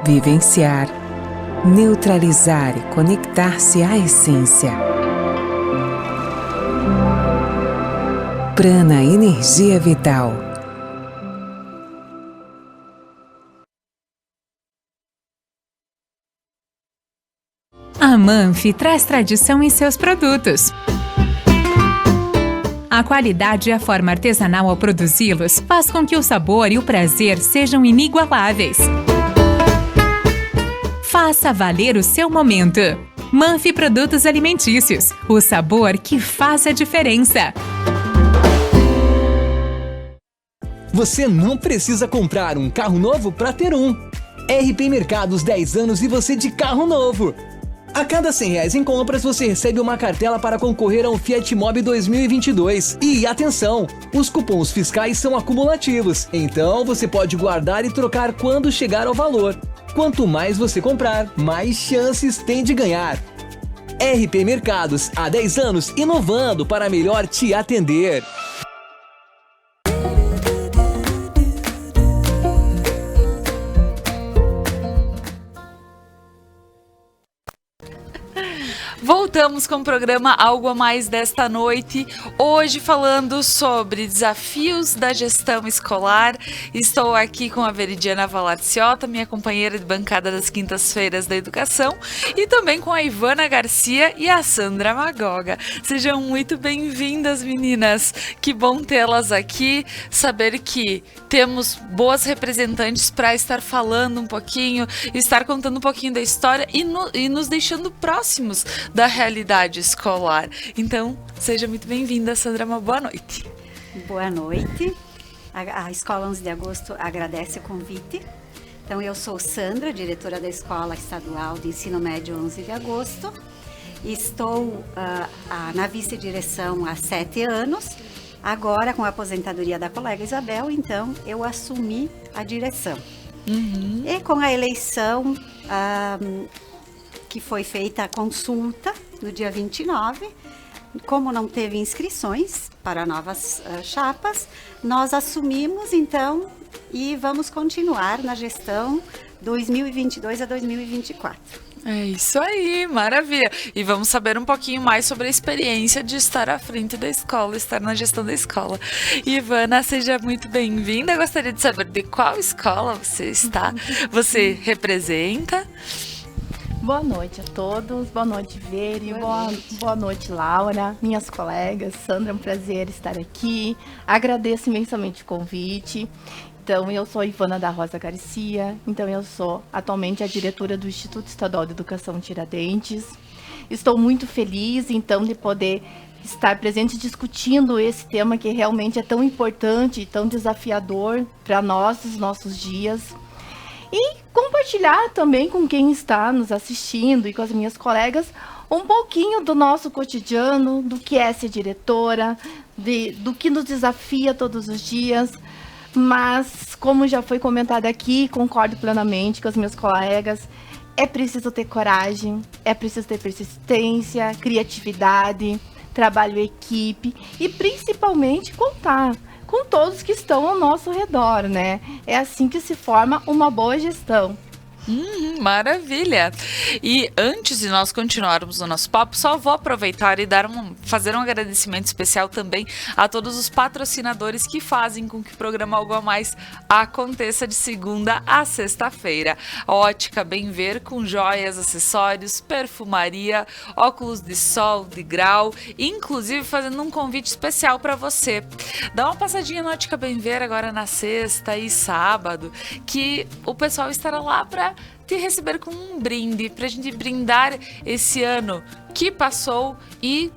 vivenciar, neutralizar e conectar-se à essência. Prana Energia Vital. A Manfi traz tradição em seus produtos. A qualidade e a forma artesanal ao produzi-los faz com que o sabor e o prazer sejam inigualáveis. Faça valer o seu momento. Manfi Produtos Alimentícios, o sabor que faz a diferença. Você não precisa comprar um carro novo para ter um. RP Mercados 10 anos e você de carro novo. A cada R$100 em compras, você recebe uma cartela para concorrer a um Fiat Mobi 2022. E atenção, os cupons fiscais são acumulativos, então você pode guardar e trocar quando chegar ao valor. Quanto mais você comprar, mais chances tem de ganhar. RP Mercados, há 10 anos, inovando para melhor te atender. Voltamos com o programa Algo a Mais desta noite, hoje falando sobre desafios da gestão escolar. Estou aqui com a Veridiana Valarciota, minha companheira de bancada das quintas-feiras da educação, e também com a Ivana Garcia e a Sandra Magoga. Sejam muito bem-vindas, meninas. Que bom tê-las aqui, saber que temos boas representantes para estar falando um pouquinho, estar contando um pouquinho da história e nos deixando próximos da realidade escolar. Então, seja muito bem-vinda, Sandra, uma boa noite. Boa noite. A Escola 11 de Agosto agradece o convite. Então, eu sou Sandra, diretora da Escola Estadual de Ensino Médio 11 de Agosto. Estou na vice-direção há 7 anos. Agora, com a aposentadoria da colega Isabel, então, eu assumi a direção. Uhum. E com a eleição que foi feita a consulta no dia 29, como não teve inscrições para novas chapas, nós assumimos então e vamos continuar na gestão 2022 a 2024. É isso aí, maravilha. E vamos saber um pouquinho mais sobre a experiência de estar à frente da escola, estar na gestão da escola. Ivana, seja muito bem-vinda. Gostaria de saber de qual escola você está, você representa. Boa noite a todos, boa noite, Veri, boa noite, Laura, minhas colegas. Sandra, é um prazer estar aqui, agradeço imensamente o convite. Então, eu sou Ivana da Rosa Garcia, eu sou atualmente a diretora do Instituto Estadual de Educação Tiradentes. Estou muito feliz, então, de poder estar presente discutindo esse tema que realmente é tão importante e tão desafiador para nós, nos nossos dias. E compartilhar também com quem está nos assistindo e com as minhas colegas um pouquinho do nosso cotidiano, do que é ser diretora, do que nos desafia todos os dias. Mas, como já foi comentado aqui, concordo plenamente com as minhas colegas, é preciso ter coragem, é preciso ter persistência, criatividade, trabalho em equipe e, principalmente, contar com todos que estão ao nosso redor, né? É assim que se forma uma boa gestão. Maravilha! E antes de nós continuarmos o nosso papo, só vou aproveitar e fazer um agradecimento especial também a todos os patrocinadores que fazem com que o programa Algo a Mais aconteça de segunda a sexta-feira. Ótica Bem Ver, com joias, acessórios, perfumaria, óculos de sol, de grau, inclusive fazendo um convite especial para você. Dá uma passadinha na Ótica Bem Ver agora na sexta e sábado, que o pessoal estará lá para te receber com um brinde, pra gente brindar esse ano que passou e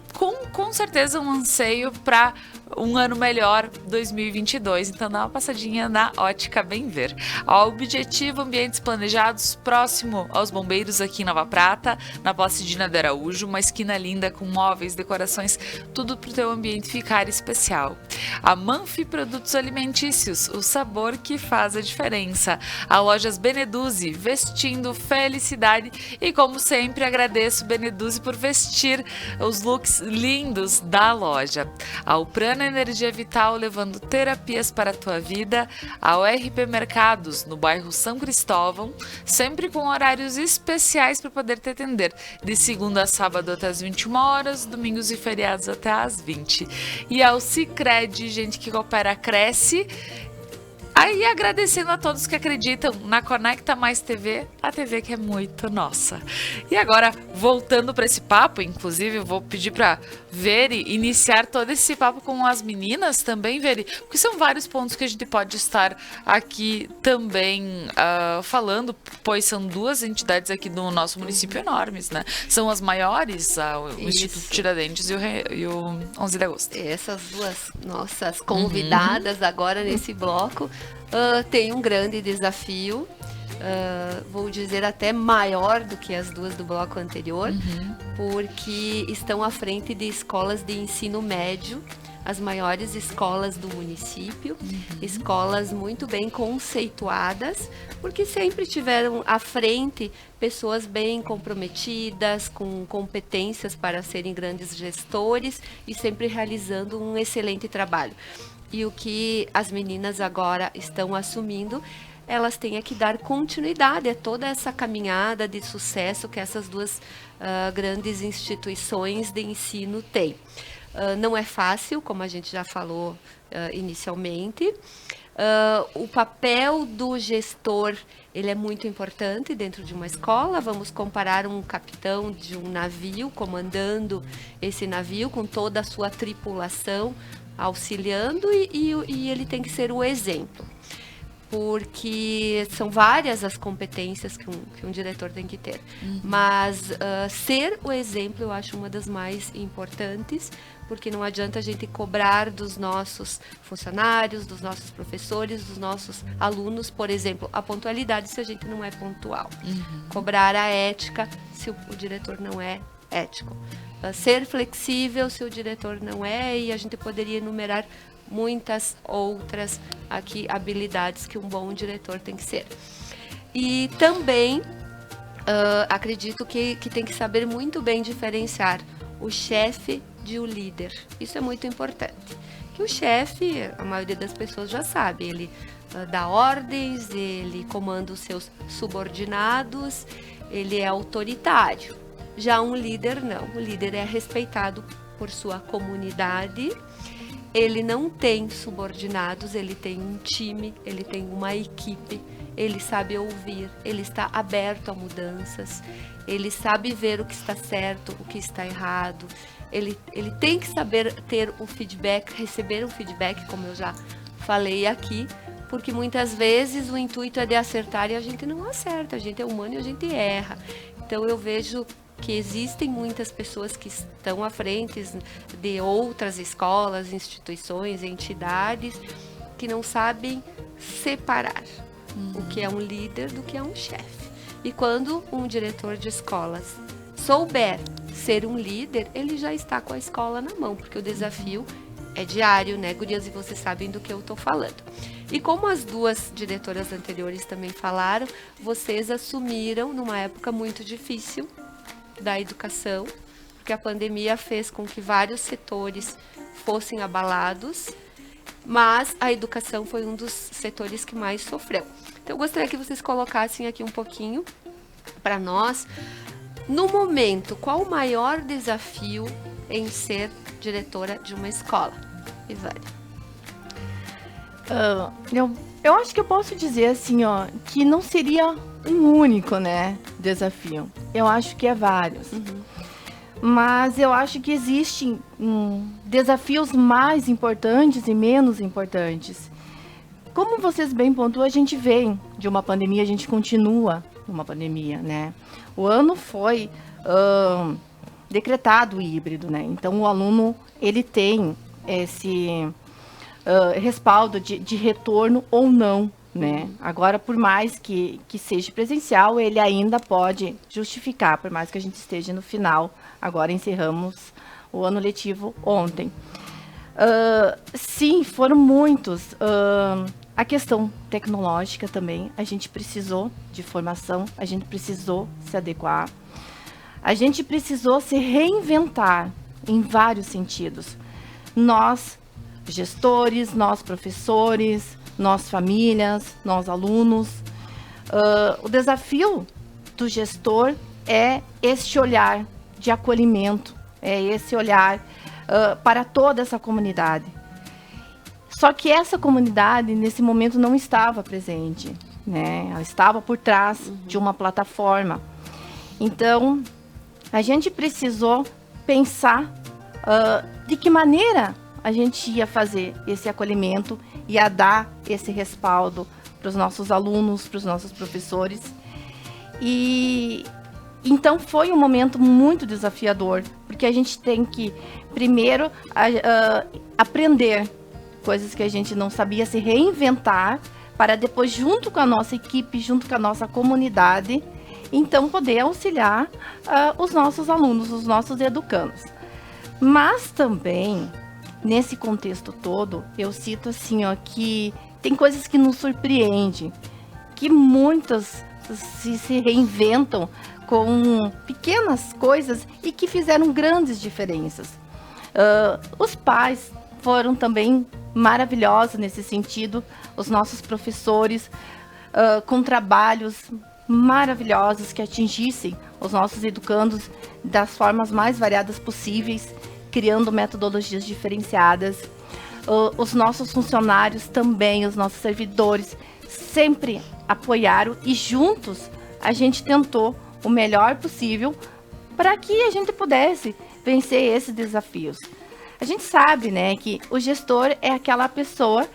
com certeza um anseio para um ano melhor, 2022. Então dá uma passadinha na Ótica Bem Ver. O objetivo, ambientes planejados próximo aos bombeiros aqui em Nova Prata, na Placidina de Araújo, uma esquina linda com móveis, decorações, tudo pro teu ambiente ficar especial. A Manfi Produtos Alimentícios, o sabor que faz a diferença. A Lojas Beneduzzi, vestindo felicidade. E como sempre, agradeço Beneduzzi por vestir os looks lindos da loja. A Prana Energia Vital, levando terapias para a tua vida. A ORP Mercados, no bairro São Cristóvão, sempre com horários especiais para poder te atender, de segunda a sábado até as 21 horas, domingos e feriados até as 20. E ao Sicredi, gente que coopera, cresce. Aí agradecendo a todos que acreditam na Conecta Mais TV, a TV que é muito nossa. E agora, voltando para esse papo, inclusive eu vou pedir para Veri iniciar todo esse papo com as meninas também, Veri, porque são vários pontos que a gente pode estar aqui também falando, pois são duas entidades aqui do nosso município enormes, né? São as maiores, o Instituto Tiradentes e o 11 de agosto. Essas duas nossas convidadas agora nesse bloco tem um grande desafio, vou dizer até maior do que as duas do bloco anterior, porque estão à frente de escolas de ensino médio, as maiores escolas do município, escolas muito bem conceituadas, porque sempre tiveram à frente pessoas bem comprometidas, com competências para serem grandes gestores e sempre realizando um excelente trabalho. E o que as meninas agora estão assumindo, elas têm que dar continuidade a toda essa caminhada de sucesso que essas duas grandes instituições de ensino têm. Não é fácil, como a gente já falou inicialmente. O papel do gestor, ele é muito importante dentro de uma escola. Vamos comparar um capitão de um navio, comandando esse navio com toda a sua tripulação, auxiliando, e ele tem que ser o exemplo, porque são várias as competências que um diretor tem que ter, mas ser o exemplo eu acho uma das mais importantes, porque não adianta a gente cobrar dos nossos funcionários, dos nossos professores, dos nossos alunos, por exemplo, a pontualidade se a gente não é pontual, cobrar a ética se o diretor não é ético, ser flexível se o diretor não é, e a gente poderia enumerar muitas outras aqui habilidades que um bom diretor tem que ser. E também acredito que tem que saber muito bem diferenciar o chefe de o líder. Isso é muito importante. Que o chefe, a maioria das pessoas já sabe, ele dá ordens, ele comanda os seus subordinados, ele é autoritário. Já um líder não, o líder é respeitado por sua comunidade, ele não tem subordinados, ele tem um time, ele tem uma equipe, ele sabe ouvir, ele está aberto a mudanças, ele sabe ver o que está certo, o que está errado, ele tem que saber ter o feedback, receber o feedback, como eu já falei aqui, porque muitas vezes o intuito é de acertar e a gente não acerta, a gente é humano e a gente erra. Então eu vejo que existem muitas pessoas que estão à frente de outras escolas, instituições, entidades, que não sabem separar o que é um líder do que é um chefe. E quando um diretor de escolas souber ser um líder, ele já está com a escola na mão, porque o desafio é diário, né, gurias? E vocês sabem do que eu estou falando. E como as duas diretoras anteriores também falaram, vocês assumiram numa época muito difícil da educação, porque a pandemia fez com que vários setores fossem abalados, mas a educação foi um dos setores que mais sofreu. Então eu gostaria que vocês colocassem aqui um pouquinho para nós, no momento, qual o maior desafio em ser diretora de uma escola? Ivânia. Eu acho que eu posso dizer assim, ó, que não seria um único, né, desafio. Eu acho que é vários. Mas eu acho que existem desafios mais importantes e menos importantes. Como vocês bem pontuam, a gente vem de uma pandemia, a gente continua numa pandemia, né? O ano foi decretado híbrido, né? Então o aluno, ele tem esse respaldo de retorno ou não, né? Agora, por mais que seja presencial, ele ainda pode justificar, por mais que a gente esteja no final. Agora encerramos o ano letivo ontem. Sim, foram muitos. A questão tecnológica também, a gente precisou de formação, a gente precisou se adequar. A gente precisou se reinventar em vários sentidos. Nós, gestores, nós, professores, nós, famílias, nós, alunos. O desafio do gestor é esse olhar de acolhimento, é esse olhar para toda essa comunidade. Só que essa comunidade, nesse momento, não estava presente, né? Ela estava por trás de uma plataforma. Então, a gente precisou pensar de que maneira a gente ia fazer esse acolhimento, ia dar esse respaldo para os nossos alunos, para os nossos professores. E então foi um momento muito desafiador, porque a gente tem que, primeiro, aprender coisas que a gente não sabia, se reinventar, para depois, junto com a nossa equipe, junto com a nossa comunidade, então poder auxiliar os nossos alunos, os nossos educandos. Mas também, nesse contexto todo, eu cito assim, ó, que tem coisas que nos surpreendem, que muitas se reinventam com pequenas coisas e que fizeram grandes diferenças. Os pais foram também maravilhosos nesse sentido, os nossos professores com trabalhos maravilhosos que atingissem os nossos educandos das formas mais variadas possíveis, criando metodologias diferenciadas. Os nossos funcionários também, os nossos servidores, sempre apoiaram e juntos a gente tentou o melhor possível para que a gente pudesse vencer esses desafios. A gente sabe, né, que o gestor é aquela pessoa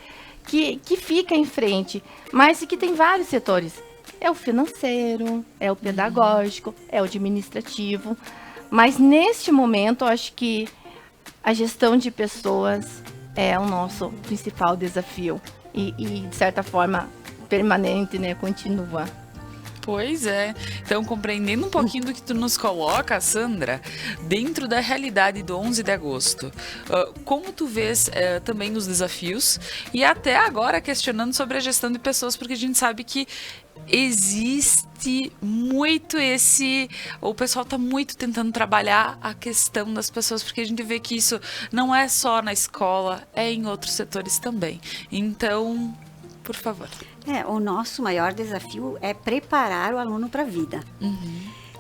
que fica em frente, mas que tem vários setores. É o financeiro, é o pedagógico, é o administrativo. Mas neste momento, eu acho que a gestão de pessoas é o nosso principal desafio. E de certa forma, permanente, né, continua. Pois é. Então, compreendendo um pouquinho do que tu nos coloca, Sandra, dentro da realidade do 11 de agosto, como tu vês também os desafios e até agora questionando sobre a gestão de pessoas, porque a gente sabe que existe muito o pessoal está muito tentando trabalhar a questão das pessoas, porque a gente vê que isso não é só na escola, é em outros setores também. Então, por favor. O nosso maior desafio é preparar o aluno para a vida.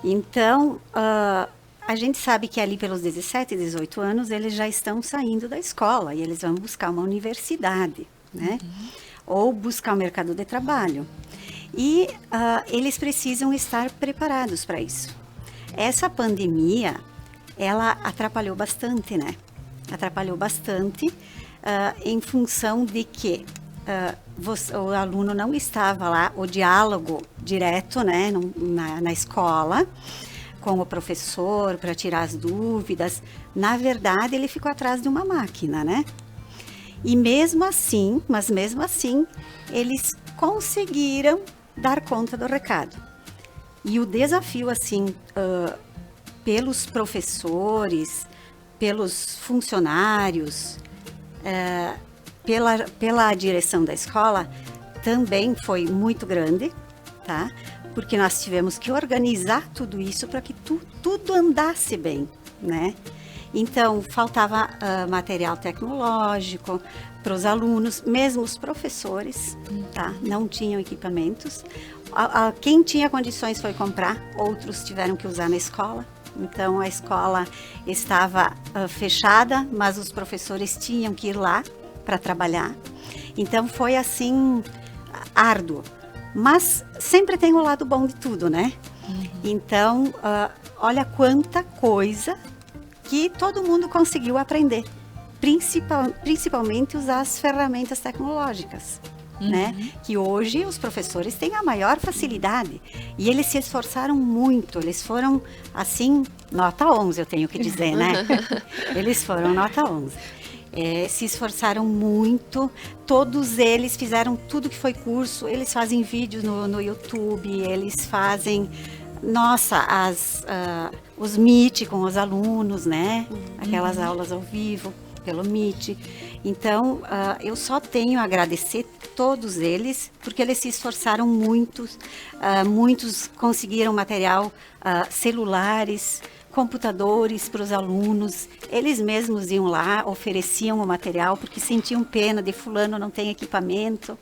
Então, a gente sabe que ali pelos 17, 18 anos, eles já estão saindo da escola e eles vão buscar uma universidade, né? Ou buscar o mercado de trabalho. E eles precisam estar preparados para isso. Essa pandemia, ela atrapalhou bastante, né? Atrapalhou bastante em função de que o aluno não estava lá, o diálogo direto, né, na escola, com o professor, para tirar as dúvidas. Na verdade, ele ficou atrás de uma máquina, né? E mesmo assim, eles conseguiram dar conta do recado. E o desafio, assim, pelos professores, pelos funcionários, pela direção da escola, também foi muito grande, tá? Porque nós tivemos que organizar tudo isso para que tudo andasse bem, né? Então, faltava material tecnológico para os alunos, mesmo os professores, tá? Não tinham equipamentos. Quem tinha condições foi comprar, outros tiveram que usar na escola. Então, a escola estava fechada, mas os professores tinham que ir lá para trabalhar. Então, foi assim, árduo. Mas sempre tem o lado bom de tudo, né? Então, olha quanta coisa que todo mundo conseguiu aprender. Principalmente usar as ferramentas tecnológicas, né? Que hoje os professores têm a maior facilidade. E eles se esforçaram muito. Eles foram, assim, nota 11, eu tenho que dizer, né? Eles foram nota 11. Se esforçaram muito, todos eles fizeram tudo que foi curso, eles fazem vídeos no YouTube, eles fazem, os Meet com os alunos, né? Aquelas aulas ao vivo, pelo Meet. Então, eu só tenho a agradecer todos eles, porque eles se esforçaram muito, muitos conseguiram material, celulares, computadores para os alunos, eles mesmos iam lá, ofereciam o material, porque sentiam pena de fulano não tem equipamento.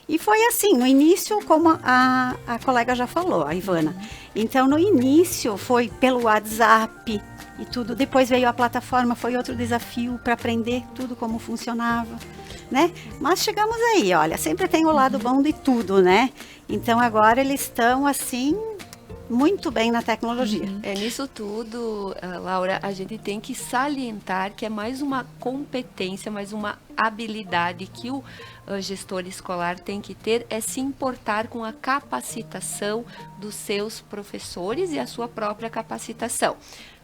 E foi assim, no início, como a colega já falou, a Ivana. Então, no início, foi pelo WhatsApp e tudo. Depois veio a plataforma, foi outro desafio para aprender tudo como funcionava, né? Mas chegamos aí, olha, sempre tem o lado bom de tudo, né? Então, agora eles estão, assim, muito bem na tecnologia. Nisso tudo, Laura, a gente tem que salientar que é mais uma competência, mais uma habilidade que o gestor escolar tem que ter, é se importar com a capacitação dos seus professores e a sua própria capacitação.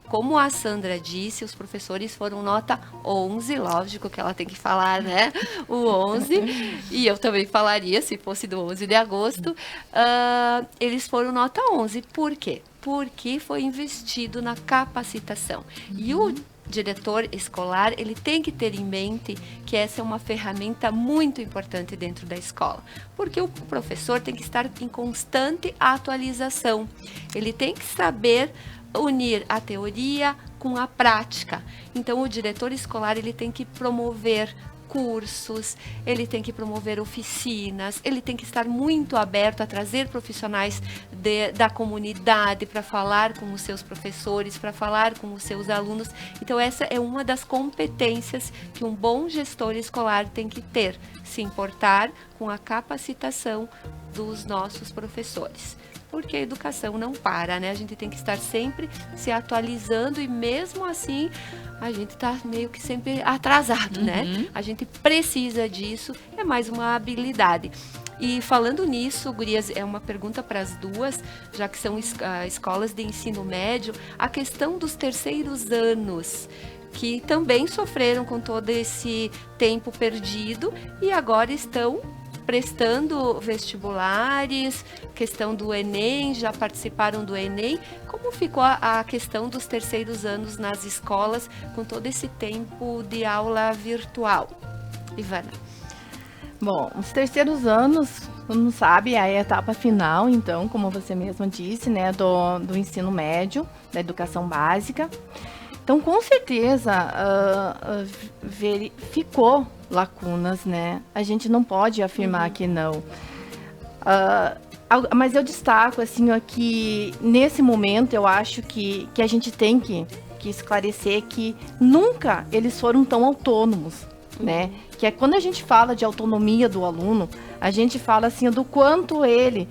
Como a Sandra disse, os professores foram nota 11, lógico que ela tem que falar, né? O 11, e eu também falaria se fosse do 11 de agosto. Eles foram nota 11, por quê? Porque foi investido na capacitação. E o diretor escolar, ele tem que ter em mente que essa é uma ferramenta muito importante dentro da escola, porque o professor tem que estar em constante atualização. Ele tem que saber unir a teoria com a prática. Então, o diretor escolar, ele tem que promover cursos, ele tem que promover oficinas, ele tem que estar muito aberto a trazer profissionais da comunidade para falar com os seus professores, para falar com os seus alunos. Então, essa é uma das competências que um bom gestor escolar tem que ter, se importar com a capacitação dos nossos professores. Porque a educação não para, né? A gente tem que estar sempre se atualizando e mesmo assim a gente está meio que sempre atrasado, né? A gente precisa disso, é mais uma habilidade. E falando nisso, gurias, é uma pergunta para as duas, já que são escolas de ensino médio, a questão dos terceiros anos, que também sofreram com todo esse tempo perdido e agora estão prestando vestibulares, questão do Enem, já participaram do Enem. Como ficou a questão dos terceiros anos nas escolas com todo esse tempo de aula virtual? Ivana. Bom, os terceiros anos, todo mundo sabe, é a etapa final, então, como você mesma disse, né, do ensino médio, da educação básica. Então, com certeza, ficou lacunas, né? A gente não pode afirmar que não. Mas eu destaco, assim, ó, que nesse momento eu acho que a gente tem que esclarecer que nunca eles foram tão autônomos né? Que é quando a gente fala de autonomia do aluno, a gente fala assim do quanto ele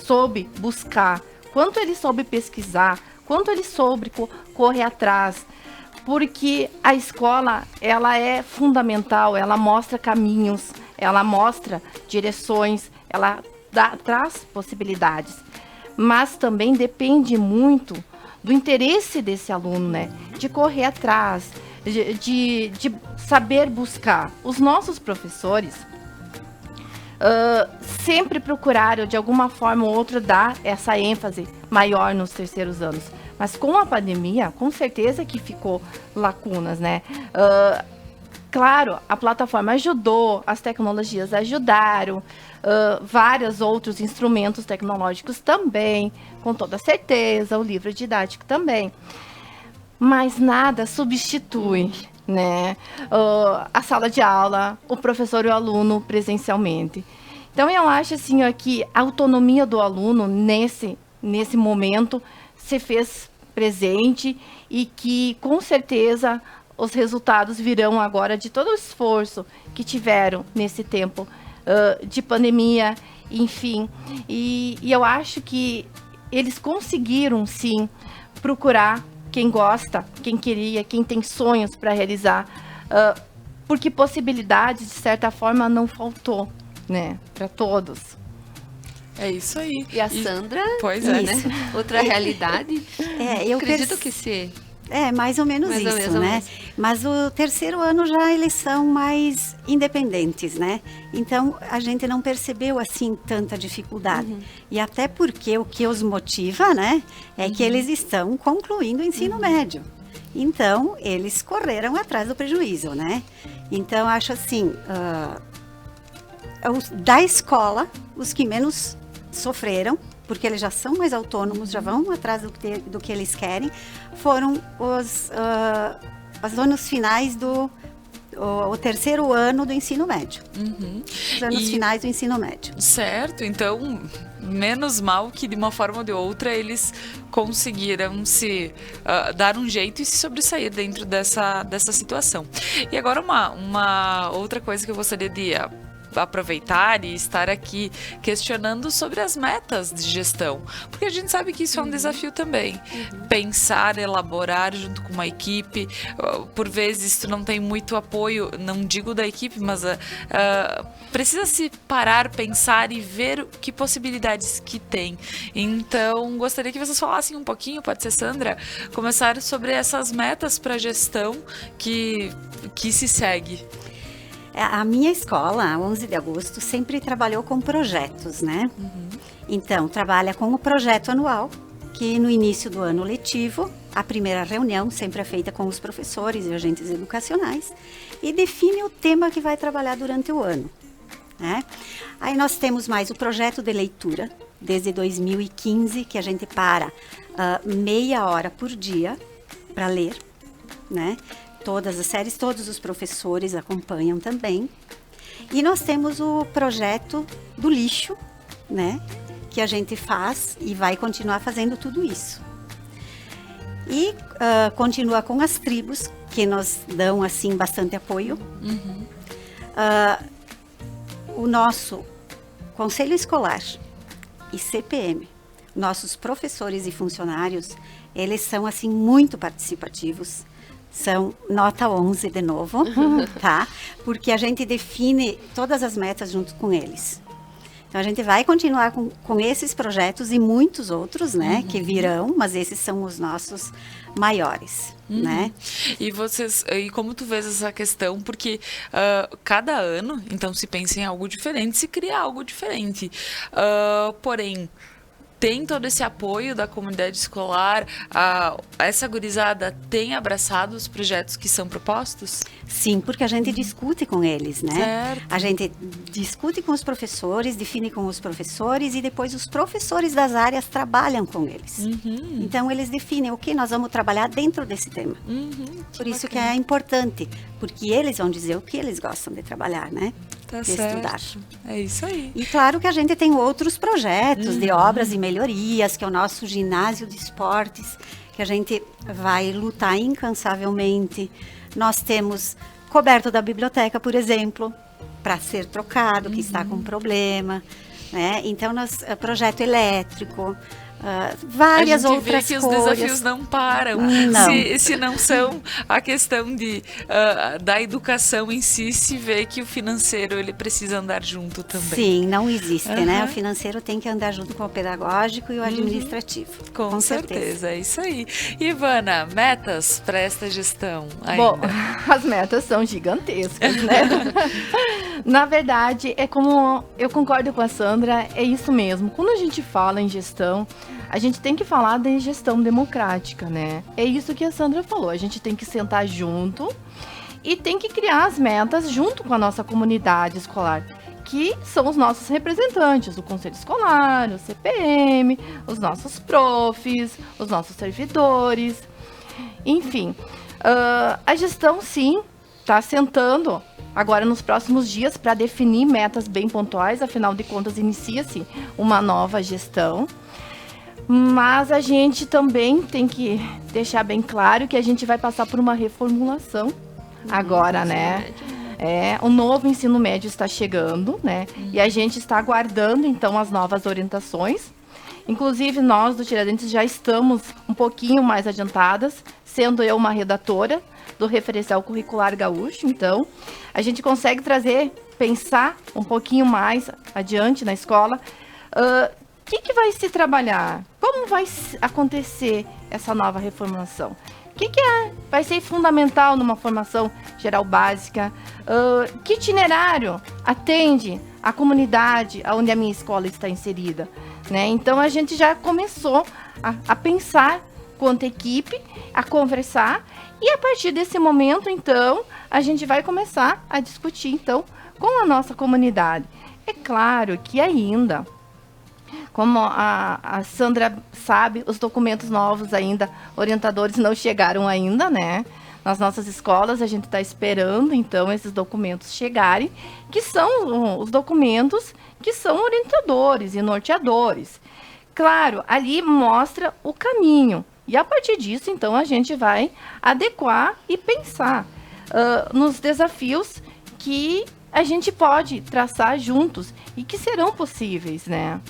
soube buscar, quanto ele soube pesquisar, quanto ele soube correr atrás. Porque a escola, ela é fundamental, ela mostra caminhos, ela mostra direções, ela traz possibilidades. Mas também depende muito do interesse desse aluno, né? De correr atrás, de saber buscar. Os nossos professores sempre procuraram, de alguma forma ou outra, dar essa ênfase maior nos terceiros anos. Mas com a pandemia, com certeza que ficou lacunas, né? Claro, a plataforma ajudou, as tecnologias ajudaram, vários outros instrumentos tecnológicos também, com toda certeza, o livro didático também. Mas nada substitui, né? A sala de aula, o professor e o aluno presencialmente. Então, eu acho assim, ó, que a autonomia do aluno nesse momento se fez presente e que, com certeza, os resultados virão agora de todo o esforço que tiveram nesse tempo de pandemia, enfim. E eu acho que eles conseguiram, sim, procurar quem gosta, quem queria, quem tem sonhos para realizar, porque possibilidades, de certa forma, não faltou, né, para todos. É isso aí. E a Sandra, pois é, né? Outra realidade. Eu acredito que se... mais ou menos isso, né? Mas o terceiro ano já eles são mais independentes, né? Então, a gente não percebeu, assim, tanta dificuldade. E até porque o que os motiva, né? É que eles estão concluindo o ensino médio. Então, eles correram atrás do prejuízo, né? Então, acho assim, da escola, os que menos sofreram, porque eles já são mais autônomos, já vão atrás do que eles querem, foram os anos finais o terceiro ano do ensino médio. Os anos finais do ensino médio. Certo, então, menos mal que de uma forma ou de outra eles conseguiram se dar um jeito e se sobressair dentro dessa situação. E agora uma outra coisa que eu gostaria de aproveitar e estar aqui questionando sobre as metas de gestão, porque a gente sabe que isso é um desafio também. Pensar, elaborar junto com uma equipe, por vezes tu não tem muito apoio, não digo da equipe, mas precisa se parar, pensar e ver que possibilidades que tem. Então, gostaria que vocês falassem um pouquinho, pode ser, Sandra, começar sobre essas metas para gestão que se segue. A minha escola, a 11 de agosto, sempre trabalhou com projetos, né? Então, trabalha com o projeto anual, que no início do ano letivo, a primeira reunião sempre é feita com os professores e agentes educacionais e define o tema que vai trabalhar durante o ano, né? Aí nós temos mais o projeto de leitura, desde 2015, que a gente para meia hora por dia para ler, né? Todas as séries, todos os professores acompanham também. E nós temos o projeto do lixo, né? Que a gente faz e vai continuar fazendo tudo isso. E continua com as tribos, que nos dão, assim, bastante apoio. O nosso Conselho Escolar e CPM, nossos professores e funcionários, eles são, assim, muito participativos. São nota 11 de novo, tá? Porque a gente define todas as metas junto com eles. Então, a gente vai continuar com esses projetos e muitos outros, né? Que virão, mas esses são os nossos maiores, né? E como tu vês essa questão? Porque cada ano, então, se pensa em algo diferente, se cria algo diferente. Porém, tem todo esse apoio da comunidade escolar? Essa gurizada tem abraçado os projetos que são propostos? Sim, porque a gente discute com eles, né? Certo. A gente discute com os professores, define com os professores e depois os professores das áreas trabalham com eles. Então, eles definem o que nós vamos trabalhar dentro desse tema. Por isso que é importante, porque eles vão dizer o que eles gostam de trabalhar, né? Tá de certo. estudar. É isso aí. E claro que a gente tem outros projetos de obras e melhorias, que é o nosso ginásio de esportes, que a gente vai lutar incansavelmente. Nós temos coberto da biblioteca, por exemplo, para ser trocado, que está com problema, né? Então, projeto elétrico, várias outras coisas. A gente vê que coisas. os desafios não param. Não. Se não são a questão da educação em si, se vê que o financeiro ele precisa andar junto também. Sim, não existe, né? O financeiro tem que andar junto com o pedagógico e o administrativo. Com certeza, é isso aí. Ivana, metas para esta gestão ainda? Bom, as metas são gigantescas, né? Na verdade, é como eu concordo com a Sandra, é isso mesmo. Quando a gente fala em gestão, a gente tem que falar de gestão democrática, né? É isso que a Sandra falou. A gente tem que sentar junto e tem que criar as metas junto com a nossa comunidade escolar, que são os nossos representantes, o Conselho Escolar, o CPM, os nossos profs, os nossos servidores, enfim. A gestão, sim, está sentando agora nos próximos dias para definir metas bem pontuais, afinal de contas inicia-se uma nova gestão. Mas a gente também tem que deixar bem claro que a gente vai passar por uma reformulação agora, né? O novo ensino médio está chegando, né? E a gente está aguardando, então, as novas orientações. Inclusive, nós do Tiradentes já estamos um pouquinho mais adiantadas, sendo eu uma redatora do referencial curricular gaúcho. Então, a gente consegue pensar um pouquinho mais adiante na escola. O que vai se trabalhar? Como vai acontecer essa nova reformulação? O que vai ser fundamental numa formação geral básica? Que itinerário atende a comunidade onde a minha escola está inserida? Né? Então, a gente já começou a pensar quanto equipe, a conversar, e a partir desse momento, então, a gente vai começar a discutir, então, com a nossa comunidade. É claro que ainda, como a Sandra sabe, os documentos novos ainda, orientadores não chegaram ainda, né? Nas nossas escolas, a gente está esperando, então, esses documentos chegarem, que são os documentos que são orientadores e norteadores. Claro, ali mostra o caminho. E a partir disso, então, a gente vai adequar e pensar nos desafios que a gente pode traçar juntos e que serão possíveis, né?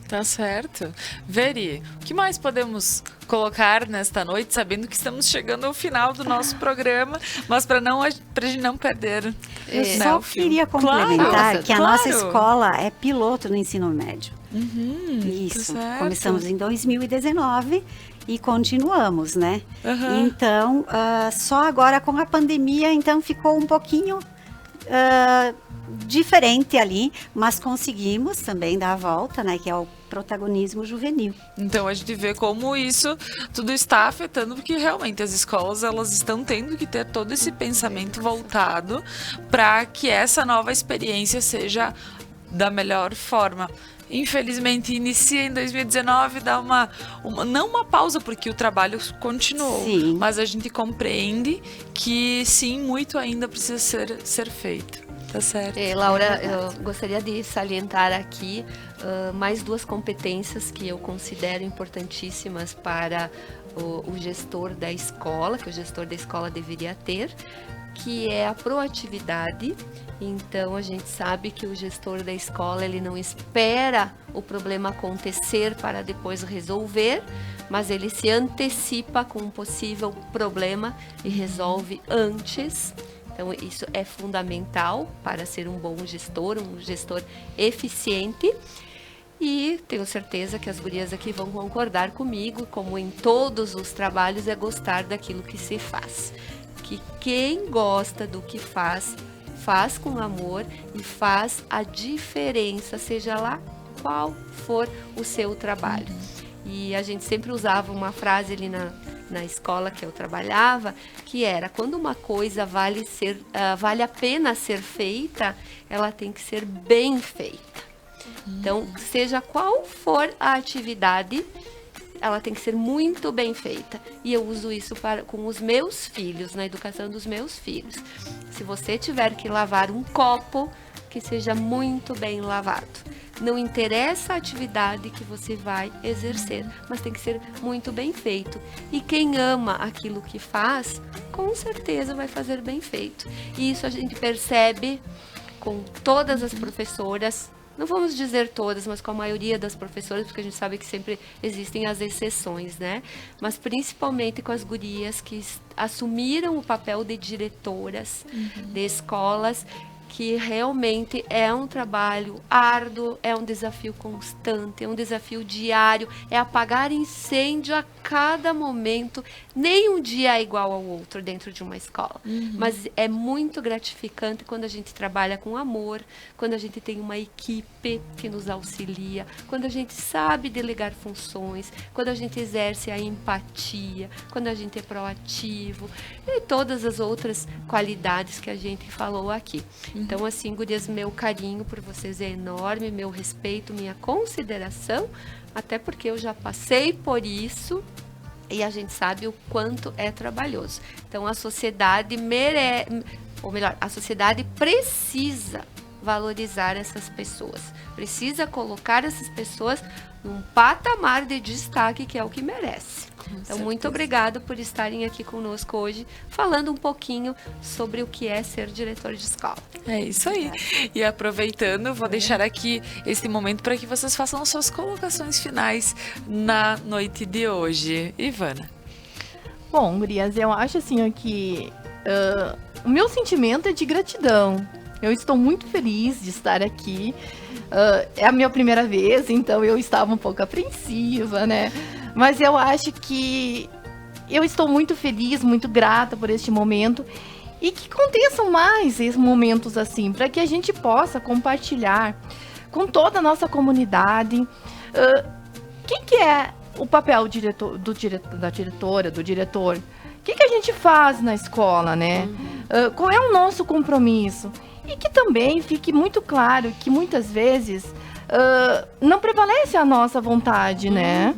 Tá certo. Veri, o que mais podemos colocar nesta noite, sabendo que estamos chegando ao final do nosso programa, mas para gente não perder. Eu só queria complementar que a nossa escola é piloto no ensino médio. Isso. Tá, começamos em 2019 e continuamos, né? Então, só agora com a pandemia, então ficou um pouquinho diferente ali, mas conseguimos também dar a volta, né? Que é o protagonismo juvenil. Então a gente vê como isso tudo está afetando, porque realmente as escolas elas estão tendo que ter todo esse pensamento voltado para que essa nova experiência seja da melhor forma. Infelizmente, inicia em 2019, dá não uma pausa, porque o trabalho continuou. Sim. Mas a gente compreende que, sim, muito ainda precisa ser feito. Tá certo. Laura, eu gostaria de salientar aqui mais duas competências que eu considero importantíssimas para o gestor da escola, que o gestor da escola deveria ter, que é a proatividade. Então, a gente sabe que o gestor da escola, ele não espera o problema acontecer para depois resolver, mas ele se antecipa com um possível problema e resolve antes. Então, isso é fundamental para ser um bom gestor, um gestor eficiente. E tenho certeza que as gurias aqui vão concordar comigo, como em todos os trabalhos, é gostar daquilo que se faz. Que quem gosta do que faz, faz com amor e faz a diferença, seja lá qual for o seu trabalho. E a gente sempre usava uma frase ali na escola que eu trabalhava, que era: quando uma coisa vale a pena ser feita, ela tem que ser bem feita. Então, seja qual for a atividade, ela tem que ser muito bem feita. E eu uso isso com os meus filhos, na educação dos meus filhos. Se você tiver que lavar um copo, que seja muito bem lavado. Não interessa a atividade que você vai exercer, mas tem que ser muito bem feito. E quem ama aquilo que faz, com certeza vai fazer bem feito. E isso a gente percebe com todas as professoras, não vamos dizer todas, mas com a maioria das professoras, porque a gente sabe que sempre existem as exceções, né? Mas principalmente com as gurias que assumiram o papel de diretoras de escolas, que realmente é um trabalho árduo, é um desafio constante, é um desafio diário, é apagar incêndio a cada momento. Nem um dia é igual ao outro dentro de uma escola, mas é muito gratificante quando a gente trabalha com amor, quando a gente tem uma equipe que nos auxilia, quando a gente sabe delegar funções, quando a gente exerce a empatia, quando a gente é proativo e todas as outras qualidades que a gente falou aqui. Então, assim, gurias, meu carinho por vocês é enorme, meu respeito, minha consideração, até porque eu já passei por isso e a gente sabe o quanto é trabalhoso. Então, a sociedade ou melhor, a sociedade precisa valorizar essas pessoas, precisa colocar essas pessoas num patamar de destaque que é o que merece. Então, muito obrigada por estarem aqui conosco hoje, falando um pouquinho sobre o que é ser diretor de escola. É isso aí. E aproveitando, vou deixar aqui esse momento para que vocês façam suas colocações finais na noite de hoje. Ivana. Bom, gurias, eu acho assim que o meu sentimento é de gratidão. Eu estou muito feliz de estar aqui. É a minha primeira vez, então eu estava um pouco apreensiva, né? Mas eu acho que eu estou muito feliz, muito grata por este momento e que aconteçam mais esses momentos assim, para que a gente possa compartilhar com toda a nossa comunidade. Quem que é o papel da diretora, do diretor? O que a gente faz na escola, né? Qual é o nosso compromisso? E que também fique muito claro que muitas vezes não prevalece a nossa vontade, né?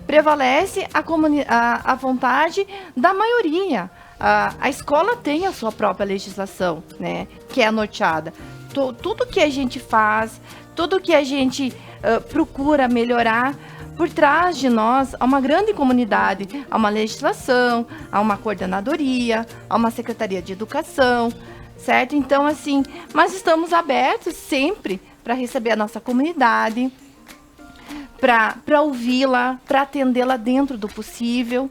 Prevalece a vontade da maioria. A escola tem a sua própria legislação, né? Que é norteada. Tudo que a gente faz, tudo que a gente procura melhorar, por trás de nós há uma grande comunidade, há uma legislação, há uma coordenadoria, há uma secretaria de educação, certo? Então, assim, mas estamos abertos sempre para receber a nossa comunidade, para ouvi-la, para atendê-la dentro do possível.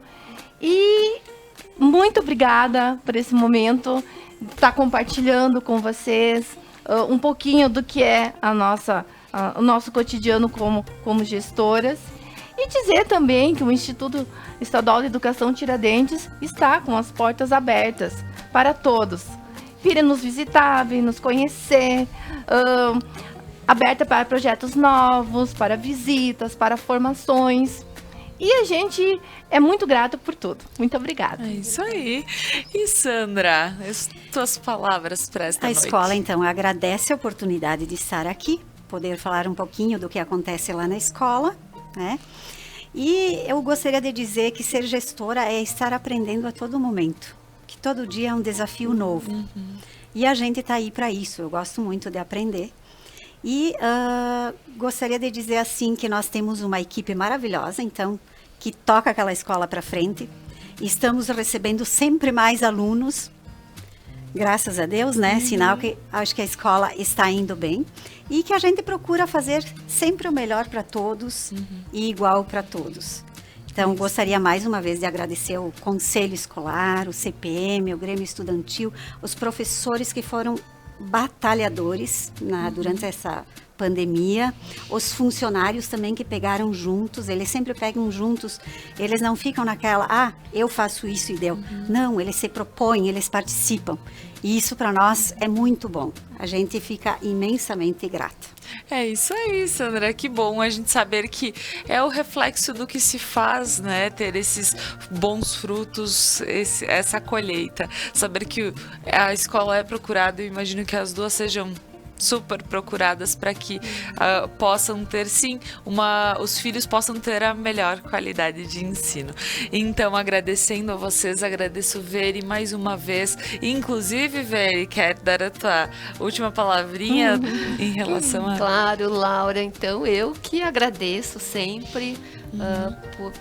E muito obrigada por esse momento, estar compartilhando com vocês um pouquinho do que é o nosso cotidiano como gestoras. E dizer também que o Instituto Estadual de Educação Tiradentes está com as portas abertas para todos. Virem nos visitar, virem nos conhecer, aberta para projetos novos, para visitas, para formações. E a gente é muito grato por tudo. Muito obrigada. É isso aí. E Sandra, as tuas palavras para esta noite. A escola, então, agradece a oportunidade de estar aqui, poder falar um pouquinho do que acontece lá na escola, né? E eu gostaria de dizer que ser gestora é estar aprendendo a todo momento, que todo dia é um desafio novo. E a gente está aí para isso. Eu gosto muito de aprender. E gostaria de dizer assim que nós temos uma equipe maravilhosa, então, que toca aquela escola para frente. Estamos recebendo sempre mais alunos, graças a Deus, né? Sinal que acho que a escola está indo bem. E que a gente procura fazer sempre o melhor para todos e igual para todos. Então, gostaria mais uma vez de agradecer o Conselho Escolar, o CPM, o Grêmio Estudantil, os professores que foram batalhadores durante essa pandemia, os funcionários também que pegaram juntos, eles sempre pegam juntos, eles não ficam naquela, eu faço isso e deu. Não, eles se propõem, eles participam. E isso para nós é muito bom. A gente fica imensamente grata. É isso aí, Sandra. Que bom a gente saber que é o reflexo do que se faz, né? Ter esses bons frutos, essa colheita. Saber que a escola é procurada, eu imagino que as duas sejam super procuradas para que possam ter, sim, os filhos possam ter a melhor qualidade de ensino. Então, agradecendo a vocês, agradeço Veri mais uma vez. Inclusive, Veri, quer dar a tua última palavrinha em relação a... Claro, Laura. Então, eu que agradeço sempre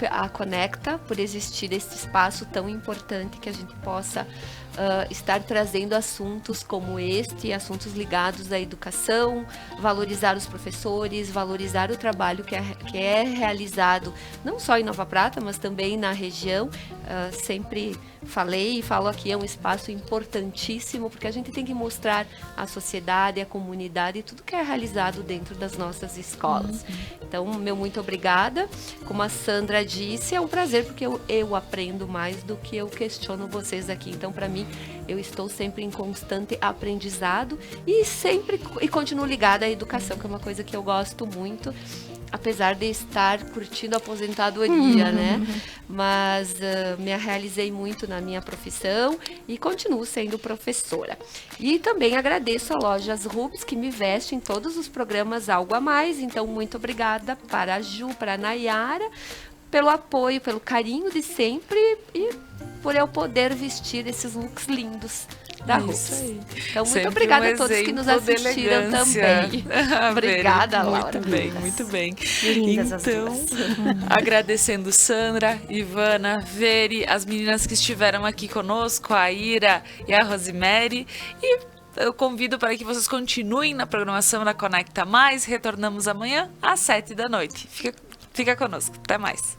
a Conecta por existir esse espaço tão importante que a gente possa estar trazendo assuntos como este, assuntos ligados à educação, valorizar os professores, valorizar o trabalho que é realizado não só em Nova Prata, mas também na região. Sempre falei e falo aqui, é um espaço importantíssimo, porque a gente tem que mostrar à sociedade, à comunidade, tudo que é realizado dentro das nossas escolas. Então, meu muito obrigada. Como a Sandra disse, é um prazer, porque eu aprendo mais do que eu questiono vocês aqui. Então, para mim, eu estou sempre em constante aprendizado e continuo ligada à educação, que é uma coisa que eu gosto muito, apesar de estar curtindo a aposentadoria, né? Mas me realizei muito na minha profissão e continuo sendo professora. E também agradeço a Lojas Rubens, que me veste em todos os programas Algo a Mais. Então, muito obrigada para a Ju, para a Nayara, pelo apoio, pelo carinho de sempre e por eu poder vestir esses looks lindos da Rubens. Então, muito obrigada a todos que nos assistiram também. Obrigada, Laura. Muito bem. Então, agradecendo Sandra, Ivana, Veri, as meninas que estiveram aqui conosco, a Ira e a Rosemary. E eu convido para que vocês continuem na programação da Conecta Mais. Retornamos amanhã às 7 da noite. Fica conosco. Até mais.